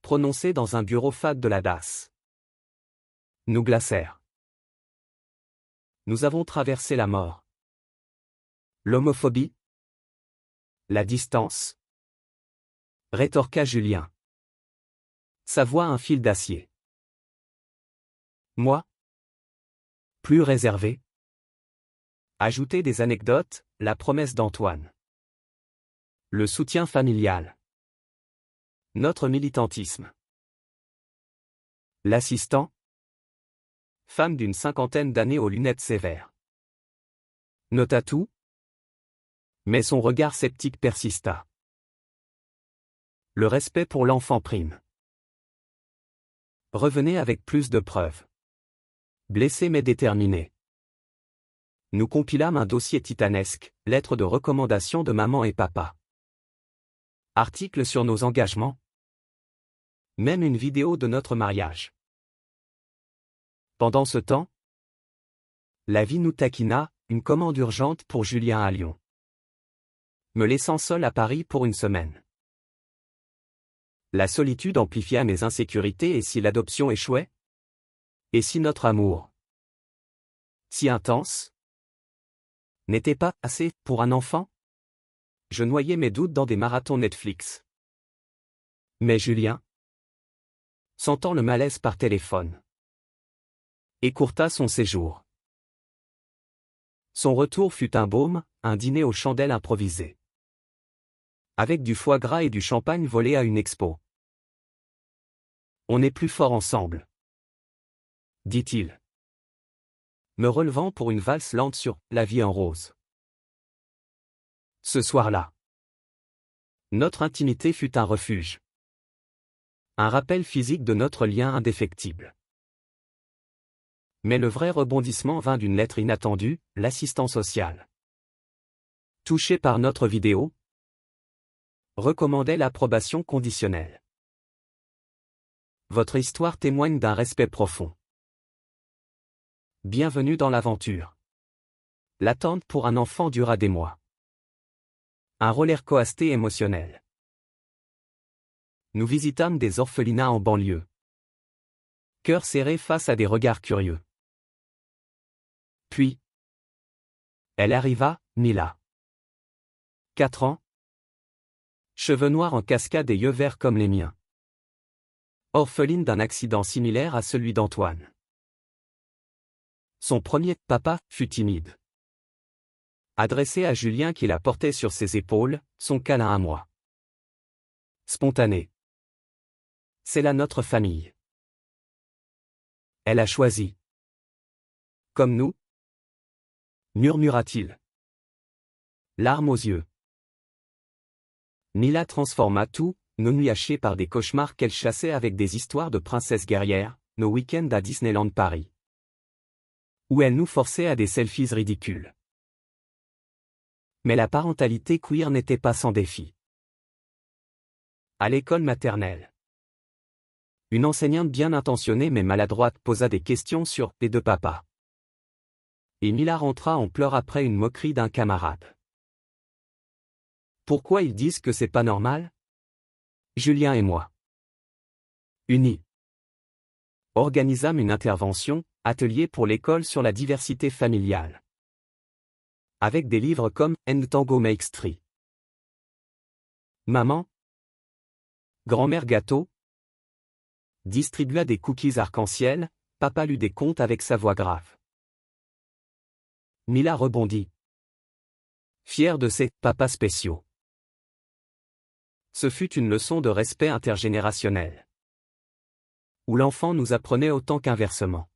prononcés dans un bureau fade de la DAS, nous glacèrent. Nous avons traversé la mort. L'homophobie? La distance? Rétorqua Julien. Sa voix un fil d'acier. Moi? Plus réservé? Ajouter des anecdotes, la promesse d'Antoine. Le soutien familial. Notre militantisme. L'assistant? Femme d'une cinquantaine d'années aux lunettes sévères. Nota tout? Mais son regard sceptique persista. Le respect pour l'enfant prime. Revenez avec plus de preuves. Blessé mais déterminé. Nous compilâmes un dossier titanesque, lettres de recommandation de maman et papa. Articles sur nos engagements. Même une vidéo de notre mariage. Pendant ce temps, la vie nous taquina, une commande urgente pour Julien à Lyon. Me laissant seul à Paris pour une semaine. La solitude amplifia mes insécurités et si l'adoption échouait? Et si notre amour, si intense, n'était pas assez pour un enfant? Je noyais mes doutes dans des marathons Netflix. Mais Julien, sentant le malaise par téléphone, écourta son séjour. Son retour fut un baume, un dîner aux chandelles improvisé. Avec du foie gras et du champagne volé à une expo. On est plus fort ensemble, dit-il, me relevant pour une valse lente sur « La vie en rose ». Ce soir-là, notre intimité fut un refuge. Un rappel physique de notre lien indéfectible. Mais le vrai rebondissement vint d'une lettre inattendue, l'assistant social. Touché par notre vidéo, recommandait l'approbation conditionnelle. Votre histoire témoigne d'un respect profond. Bienvenue dans l'aventure. L'attente pour un enfant dura des mois. Un roller coaster émotionnel. nous visitâmes des orphelinats en banlieue. Cœur serré face à des regards curieux. Puis, elle arriva, Mila. 4 ans. Cheveux noirs en cascade et yeux verts comme les miens. Orpheline d'un accident similaire à celui d'Antoine. Son premier « papa » fut timide. Adressé à Julien qui la portait sur ses épaules, son câlin à moi. Spontané. C'est là notre famille. Elle a choisi. Comme nous, murmura-t-il. Larmes aux yeux. Mila transforma tout, nos nuits hachées par des cauchemars qu'elle chassait avec des histoires de princesses guerrières, nos week-ends à Disneyland Paris. Où elle nous forçait à des selfies ridicules. Mais la parentalité queer n'était pas sans défi. À l'école maternelle. Une enseignante bien intentionnée mais maladroite posa des questions sur « les deux papas ». Et Mila rentra en pleurs après une moquerie d'un camarade. Pourquoi ils disent que c'est pas normal? Julien et moi. Unis. Organisâmes une intervention, atelier pour l'école sur la diversité familiale. Avec des livres comme « And Tango Makes Three ». Maman. Grand-mère gâteau. Distribua des cookies arc-en-ciel, papa lut des contes avec sa voix grave. Mila rebondit. Fière de ses « papas spéciaux ». Ce fut une leçon de respect intergénérationnel. Où l'enfant nous apprenait autant qu'inversement.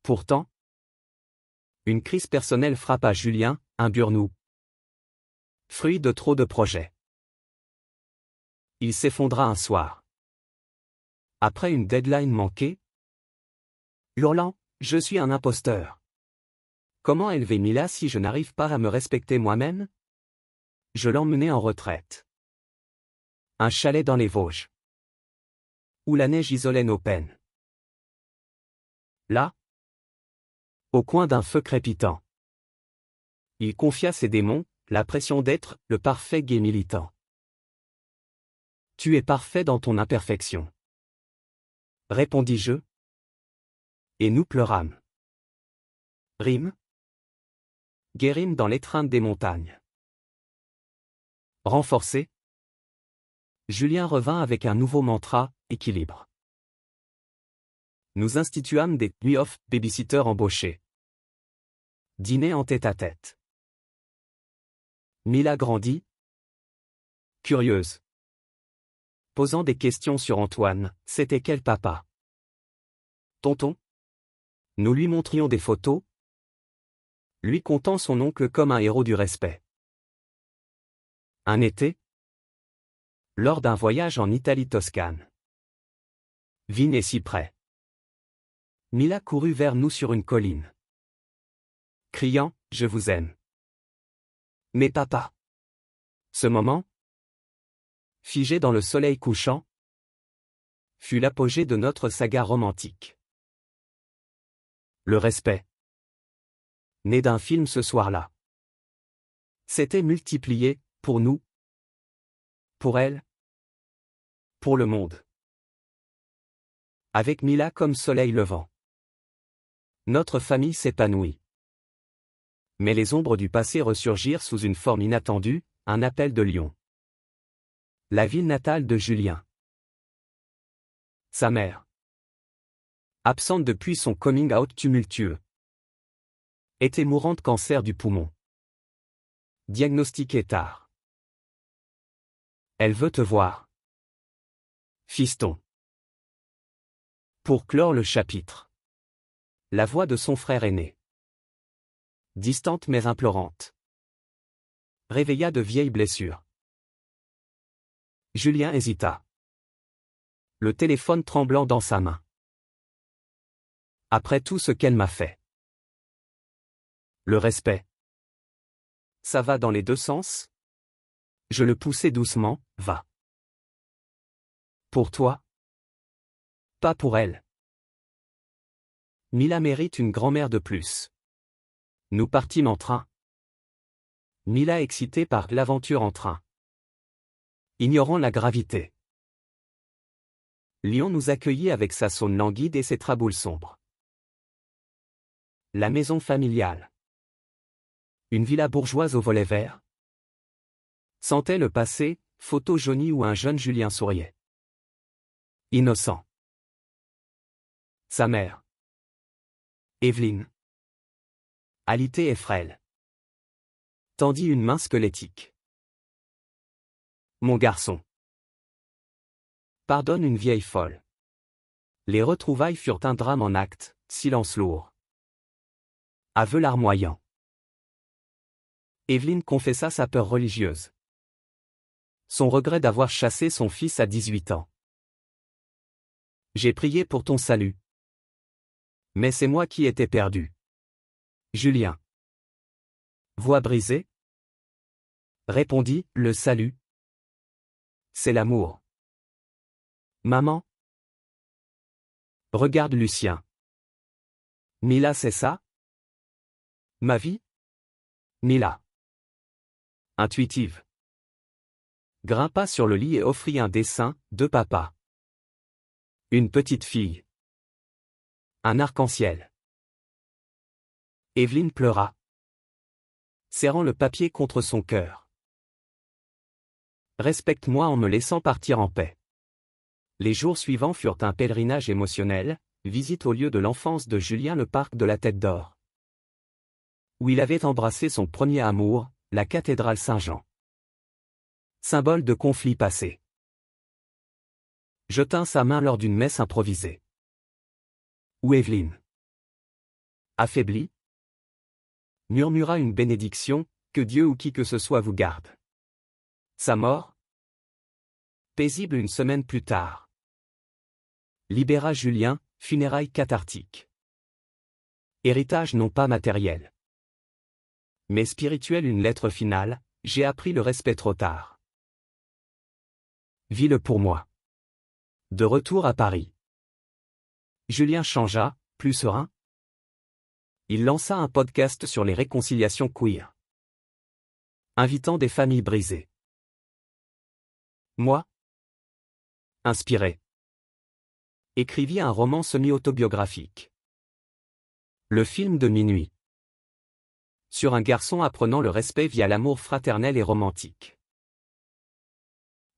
Pourtant, une crise personnelle frappa Julien, un burn-out. Fruit de trop de projets. Il s'effondra un soir. Après une deadline manquée. Hurlant, je suis un imposteur. Comment élever Mila si je n'arrive pas à me respecter moi-même? Je l'emmenai en retraite. Un chalet dans les Vosges. Où la neige isolait nos peines. Là, au coin d'un feu crépitant, il confia ses démons, la pression d'être le parfait gay militant. Tu es parfait dans ton imperfection. Répondis-je. Et nous pleurâmes. Rime. Guérime dans l'étreinte des montagnes. Renforcé. Julien revint avec un nouveau mantra, équilibre. Nous instituâmes des nuits off, babysitters embauchés. Dîner en tête-à-tête. Mila grandit. Curieuse. Posant des questions sur Antoine, c'était quel papa? Tonton? Nous lui montrions des photos. Lui contant son oncle comme un héros du respect. Un été. Lors d'un voyage en Italie toscane. Vignes et cyprès. Mila courut vers nous sur une colline. Criant, je vous aime. Mais papa. Ce moment, figé dans le soleil couchant, fut l'apogée de notre saga romantique. Le respect. Né d'un film ce soir-là. S'était multiplié, pour nous. Pour elle. Pour le monde. Avec Mila comme soleil levant. Notre famille s'épanouit. Mais les ombres du passé ressurgirent sous une forme inattendue, un appel de Lyon. La ville natale de Julien. Sa mère. Absente depuis son coming out tumultueux. Était mourante cancer du poumon. Diagnostiqué tard. Elle veut te voir. Fiston. Pour clore le chapitre. La voix de son frère aîné. Distante mais implorante. Réveilla de vieilles blessures. Julien hésita. Le téléphone tremblant dans sa main. Après tout ce qu'elle m'a fait. Le respect. Ça va dans les deux sens? Je le poussai doucement, va. Pour toi? Pas pour elle. Mila mérite une grand-mère de plus. Nous partîmes en train. Mila excitée par l'aventure en train. ignorant la gravité. Lyon nous accueillit avec sa saône languide et ses traboules sombres. La maison familiale. Une villa bourgeoise au volet vert. Sentait le passé, photo jaunie où un jeune Julien souriait. Innocent. Sa mère. Evelyne. Alitée et frêle. Tendit une main squelettique. Mon garçon. Pardonne une vieille folle. Les retrouvailles furent un drame en acte, silence lourd. Aveu larmoyant. Evelyne confessa sa peur religieuse. Son regret d'avoir chassé son fils à 18 ans. J'ai prié pour ton salut. Mais c'est moi qui étais perdu. Julien. Voix brisée. Répondit, le salut. C'est l'amour. Maman. Regarde Lucien. Mila, c'est ça? Ma vie? Mila. Intuitive. Grimpa sur le lit et offrit un dessin, de papa. Une petite fille. Un arc-en-ciel. Evelyne pleura, serrant le papier contre son cœur. Respecte-moi en me laissant partir en paix. Les jours suivants furent un pèlerinage émotionnel, visite au lieu de l'enfance de Julien, le parc de la Tête d'Or, où il avait embrassé son premier amour, la cathédrale Saint-Jean. Symbole de conflits passés. Je tins sa main lors d'une messe improvisée. Où Evelyne, affaiblie, murmura une bénédiction, que Dieu ou qui que ce soit vous garde. Sa mort, paisible une semaine plus tard, libéra Julien, funérailles cathartiques. Héritage non pas matériel, mais spirituel, une lettre finale, j'ai appris le respect trop tard. Vis-le pour moi. De retour à Paris. Julien changea, plus serein. Il lança un podcast sur les réconciliations queer, invitant des familles brisées. Moi, inspiré, écrivis un roman semi-autobiographique. Le film de minuit. Sur un garçon apprenant le respect via l'amour fraternel et romantique.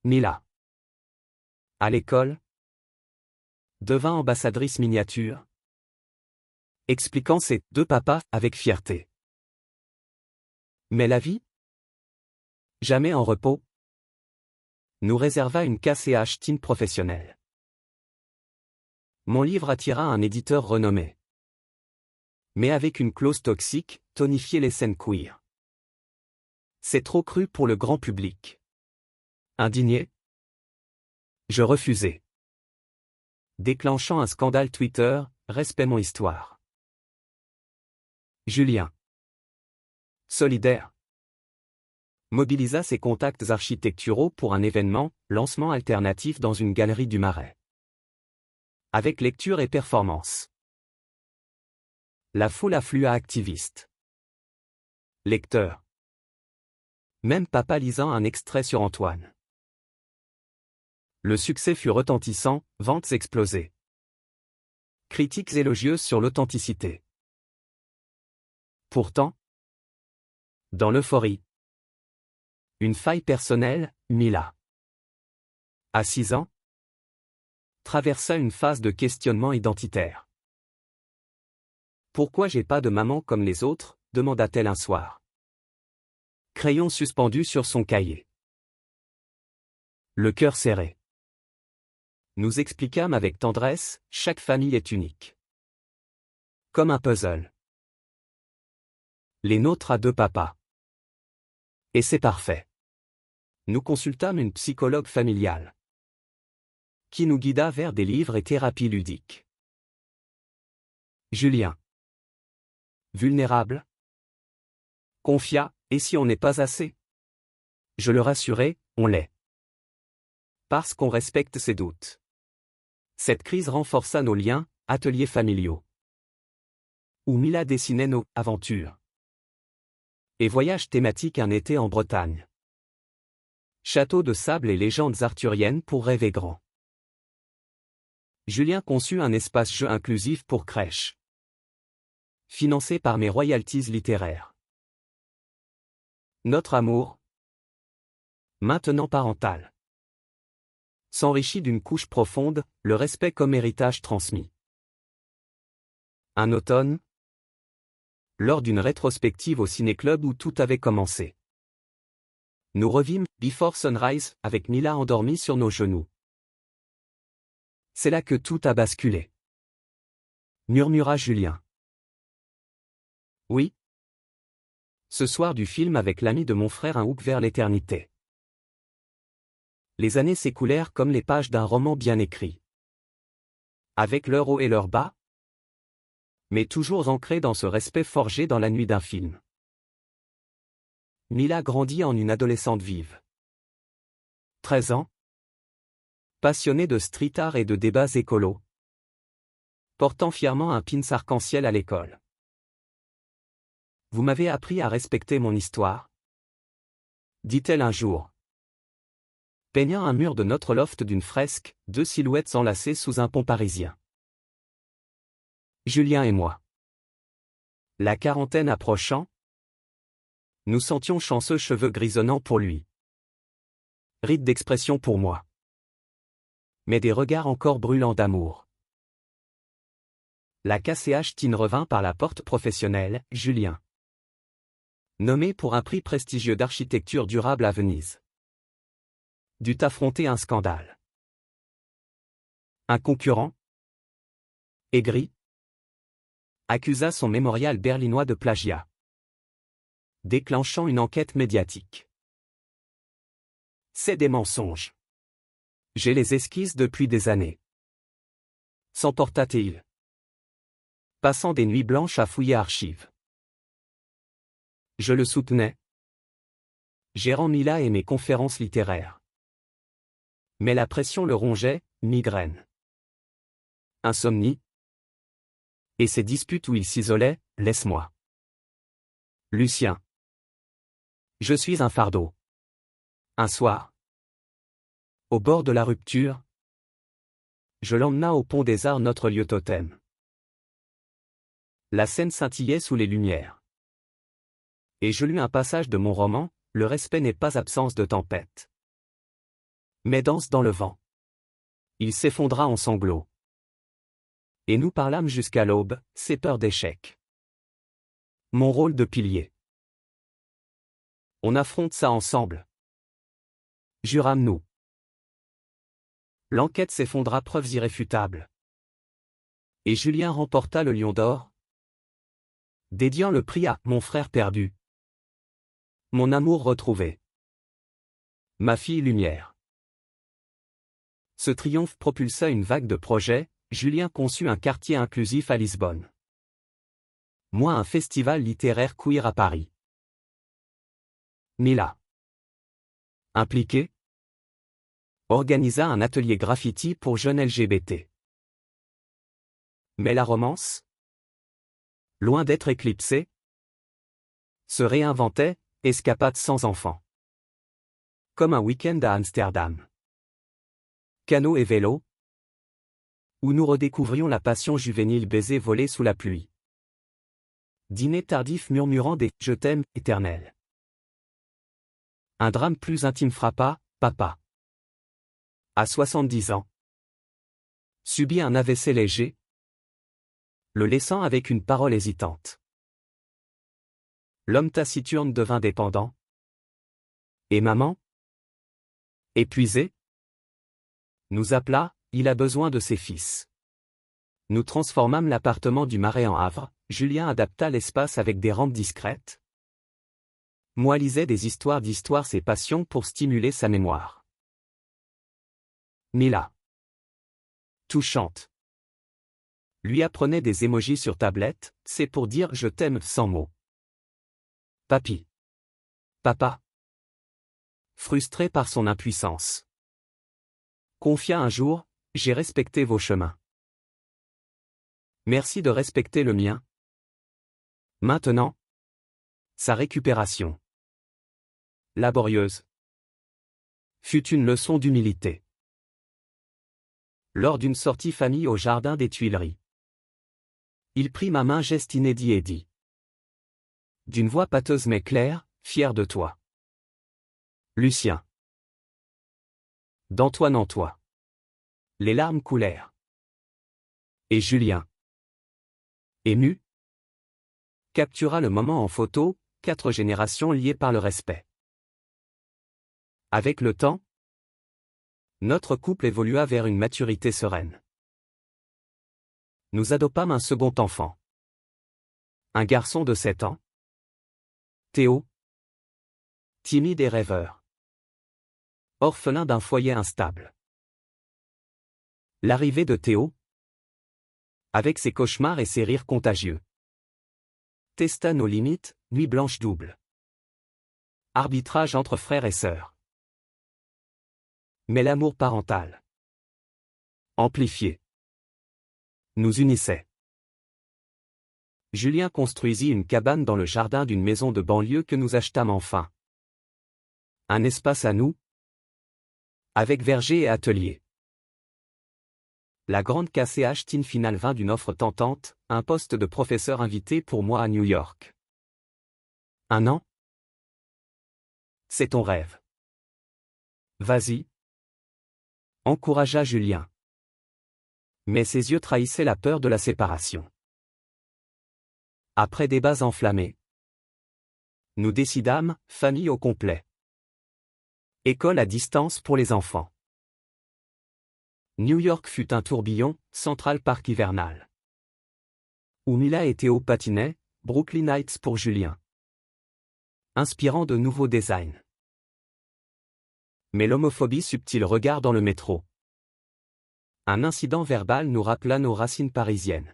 Mila. À l'école, devint ambassadrice miniature, expliquant ses deux papas avec fierté. Mais la vie, jamais en repos, nous réserva une KCH teen professionnelle. Mon livre attira un éditeur renommé, mais avec une clause toxique, tonifier les scènes queer. C'est trop cru pour le grand public. Indigné, je refusai. Déclenchant un scandale Twitter, respect mon histoire. Julien, solidaire, mobilisa ses contacts architecturaux pour un événement, lancement alternatif dans une galerie du Marais. Avec lecture et performance. La foule afflua activiste. Lecteur. Même papa lisant un extrait sur Antoine. Le succès fut retentissant, ventes explosées. Critiques élogieuses sur l'authenticité. Pourtant, dans l'euphorie, une faille personnelle, Mila, à 6 ans, traversa une phase de questionnement identitaire. Pourquoi j'ai pas de maman comme les autres, demanda-t-elle un soir. Crayon suspendu sur son cahier. Le cœur serré. Nous expliquâmes avec tendresse, chaque famille est unique. Comme un puzzle. Les nôtres à deux papas. Et c'est parfait. Nous consultâmes une psychologue familiale, qui nous guida vers des livres et thérapies ludiques. Julien. Vulnérable. Confia, et si on n'est pas assez? Je le rassurai, on l'est. Parce qu'on respecte ses doutes. Cette crise renforça nos liens, ateliers familiaux, où Mila dessinait nos aventures. Et voyage thématique un été en Bretagne. Château de sable et légendes arthuriennes pour rêver grand. Julien conçut un espace jeu inclusif pour crèche. Financé par mes royalties littéraires. Notre amour, maintenant parental, s'enrichit d'une couche profonde, le respect comme héritage transmis. Un automne, lors d'une rétrospective au ciné-club où tout avait commencé. Nous revîmes Before Sunrise avec Mila endormie sur nos genoux. C'est là que tout a basculé, murmura Julien. Oui. Ce soir du film avec l'ami de mon frère, un hook vers l'éternité. Les années s'écoulèrent comme les pages d'un roman bien écrit. Avec leurs hauts et leurs bas, mais toujours ancrés dans ce respect forgé dans la nuit d'un film. Mila grandit en une adolescente vive. 13 ans. Passionnée de street art et de débats écolos. Portant fièrement un pins arc-en-ciel à l'école. Vous m'avez appris à respecter mon histoire, dit-elle un jour. Peignant un mur de notre loft d'une fresque, 2 silhouettes enlacées sous un pont parisien. Julien et moi. La quarantaine approchant, nous sentions chanceux, cheveux grisonnants pour lui. Rides d'expression pour moi. Mais des regards encore brûlants d'amour. La KCH Teen revint par la porte professionnelle, Julien. Nommé pour un prix prestigieux d'architecture durable à Venise. Dut affronter un scandale. Un concurrent, aigri, accusa son mémorial berlinois de plagiat, déclenchant une enquête médiatique. C'est des mensonges. J'ai les esquisses depuis des années. S'emporta-t-il, passant des nuits blanches à fouiller archives. Je le soutenais, gérant Mila et mes conférences littéraires. Mais la pression le rongeait, migraine, insomnie, et ces disputes où il s'isolait, laisse-moi. Lucien. Je suis un fardeau. Un soir, au bord de la rupture, je l'emmena au pont des Arts, notre lieu totem. La scène scintillait sous les lumières. Et je lus un passage de mon roman, Le respect n'est pas absence de tempête, mais danse dans le vent. Il s'effondra en sanglots. Et nous parlâmes jusqu'à l'aube, c'est peur d'échec. Mon rôle de pilier. On affronte ça ensemble. Jurâmes-nous. L'enquête s'effondra, preuves irréfutables. Et Julien remporta le Lion d'Or, dédiant le prix à « Mon frère perdu ». Mon amour retrouvé. Ma fille lumière. Ce triomphe propulsa une vague de projets. Julien conçut un quartier inclusif à Lisbonne. Moi un festival littéraire queer à Paris. Mila. Impliqué, organisa un atelier graffiti pour jeunes LGBT. Mais la romance, loin d'être éclipsée, se réinventait, escapade sans enfant. Comme un week-end à Amsterdam. Canot et vélo, où nous redécouvrions la passion juvénile, baiser volé sous la pluie. Dîner tardif murmurant des « je t'aime » éternels. Un drame plus intime frappa, papa. À 70 ans. Subit un AVC léger, le laissant avec une parole hésitante. L'homme taciturne devint dépendant. Et maman, épuisée, nous appela, il a besoin de ses fils. Nous transformâmes l'appartement du Marais en havre, Julien adapta l'espace avec des rampes discrètes. Moi lisais des histoires d'histoire, ses passions pour stimuler sa mémoire. Mila. Touchante. Lui apprenait des émojis sur tablette, c'est pour dire je t'aime sans mots. Papy. Papa. Frustré par son impuissance. Confia un jour, j'ai respecté vos chemins. Merci de respecter le mien. Maintenant, sa récupération. Laborieuse. fut une leçon d'humilité. Lors d'une sortie famille au jardin des Tuileries. Il prit ma main, geste inédit, et dit. D'une voix pâteuse mais claire, fier de toi. Lucien. D'Antoine en toi. Les larmes coulèrent. Et Julien, ému, captura le moment en photo, 4 générations liées par le respect. Avec le temps, notre couple évolua vers une maturité sereine. Nous adoptâmes un second enfant. Un garçon de 7 ans. Théo. Timide et rêveur. Orphelin d'un foyer instable. L'arrivée de Théo, avec ses cauchemars et ses rires contagieux, testa nos limites, nuit blanche double. Arbitrage entre frères et sœurs. Mais l'amour parental, amplifié, nous unissait. Julien construisit une cabane dans le jardin d'une maison de banlieue que nous achetâmes enfin. Un espace à nous, avec verger et atelier. La grande KCH Teen finale vint d'une offre tentante, un poste de professeur invité pour moi à New York. 1 an? C'est ton rêve. Vas-y. Encouragea Julien. Mais ses yeux trahissaient la peur de la séparation. Après débats enflammés, nous décidâmes, famille au complet. École à distance pour les enfants. New York fut un tourbillon, Central Park hivernal. Où Mila et Théo patinaient, Brooklyn Heights pour Julien. Inspirant de nouveaux designs. Mais l'homophobie subtile regard dans le métro. Un incident verbal nous rappela nos racines parisiennes.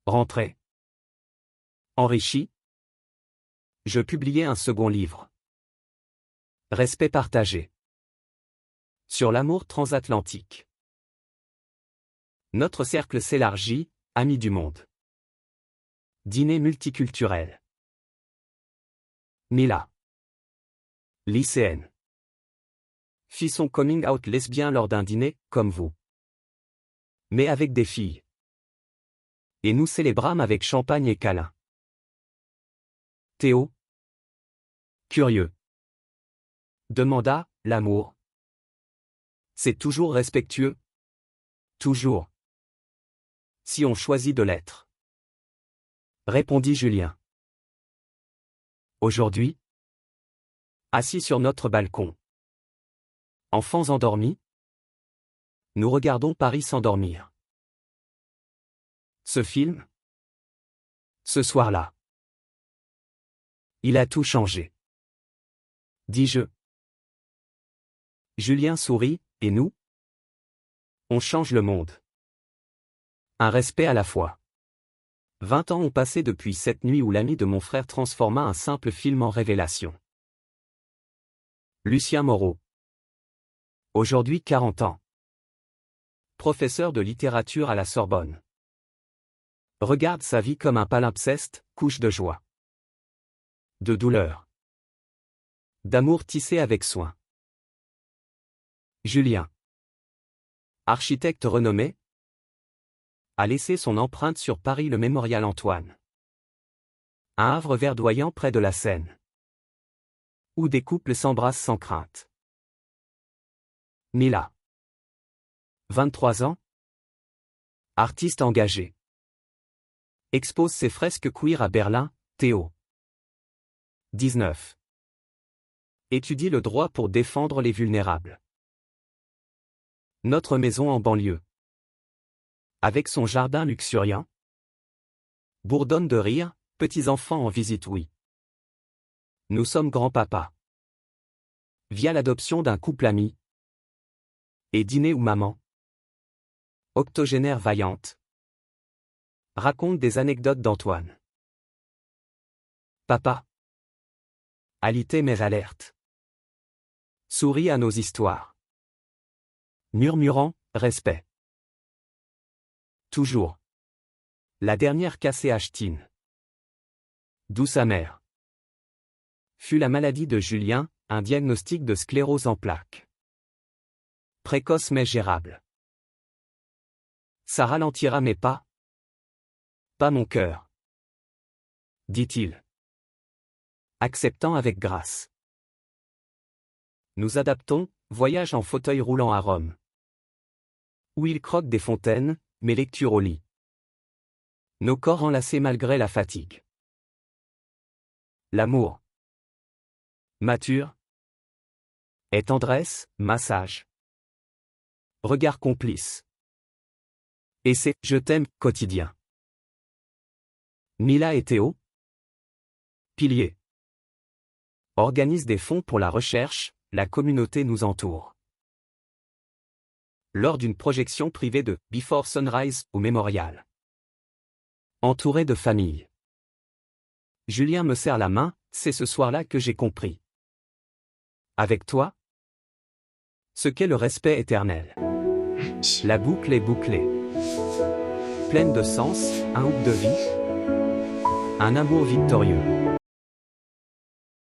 Rentré. Enrichi. Je publiai un second livre. Respect partagé. Sur l'amour transatlantique. Notre cercle s'élargit, amis du monde. Dîner multiculturel. Mila. Lycéenne. Fit son coming out lesbien lors d'un dîner, comme vous. Mais avec des filles. Et nous célébrâmes avec champagne et câlin. Théo. Curieux. Demanda, l'amour. C'est toujours respectueux? Toujours. Si on choisit de l'être. Répondit Julien. Aujourd'hui, assis sur notre balcon. Enfants endormis, nous regardons Paris s'endormir. Ce film? Ce soir-là. Il a tout changé. Dis-je. Julien sourit, et nous? On change le monde. Un respect à la fois. 20 ans ont passé depuis cette nuit où l'ami de mon frère transforma un simple film en révélation. Lucien Moreau. Aujourd'hui 40 ans. Professeur de littérature à la Sorbonne. Regarde sa vie comme un palimpseste, couche de joie. De douleur. D'amour tissé avec soin. Julien. Architecte renommé, a laissé son empreinte sur Paris le mémorial Antoine. Un havre verdoyant près de la Seine. Où des couples s'embrassent sans crainte. Mila. 23 ans. Artiste engagé. Expose ses fresques queer à Berlin, Théo. 19. Étudie le droit pour défendre les vulnérables. Notre maison en banlieue. Avec son jardin luxuriant. Bourdonne de rire, petits-enfants en visite, oui. Nous sommes grands-papas. Via l'adoption d'un couple ami. Et dîner où maman, octogénaire vaillante, raconte des anecdotes d'Antoine. Papa. Alité mais alerte. Sourit à nos histoires. Murmurant, respect. Toujours. La dernière KCH Teen. Douce amère. Fut la maladie de Julien, Un diagnostic de sclérose en plaques. Précoce mais gérable. Ça ralentira mes pas? Pas mon cœur. Dit-il. Acceptant avec grâce. Nous adaptons, voyage en fauteuil roulant à Rome. Où il croque des fontaines, mes lectures au lit. Nos corps enlacés malgré la fatigue. L'amour. Mature. Et tendresse, massage. Regard complice. Et c'est « Je t'aime » quotidien. Mila et Théo. Piliers. Organise des fonds pour la recherche, la communauté nous entoure. Lors d'une projection privée de « Before Sunrise » au Mémorial. Entouré de famille. Julien me serre la main, c'est ce soir-là que j'ai compris. Avec toi? Ce qu'est le respect éternel. La boucle est bouclée. Pleine de sens, un hoop de vie. Un amour victorieux.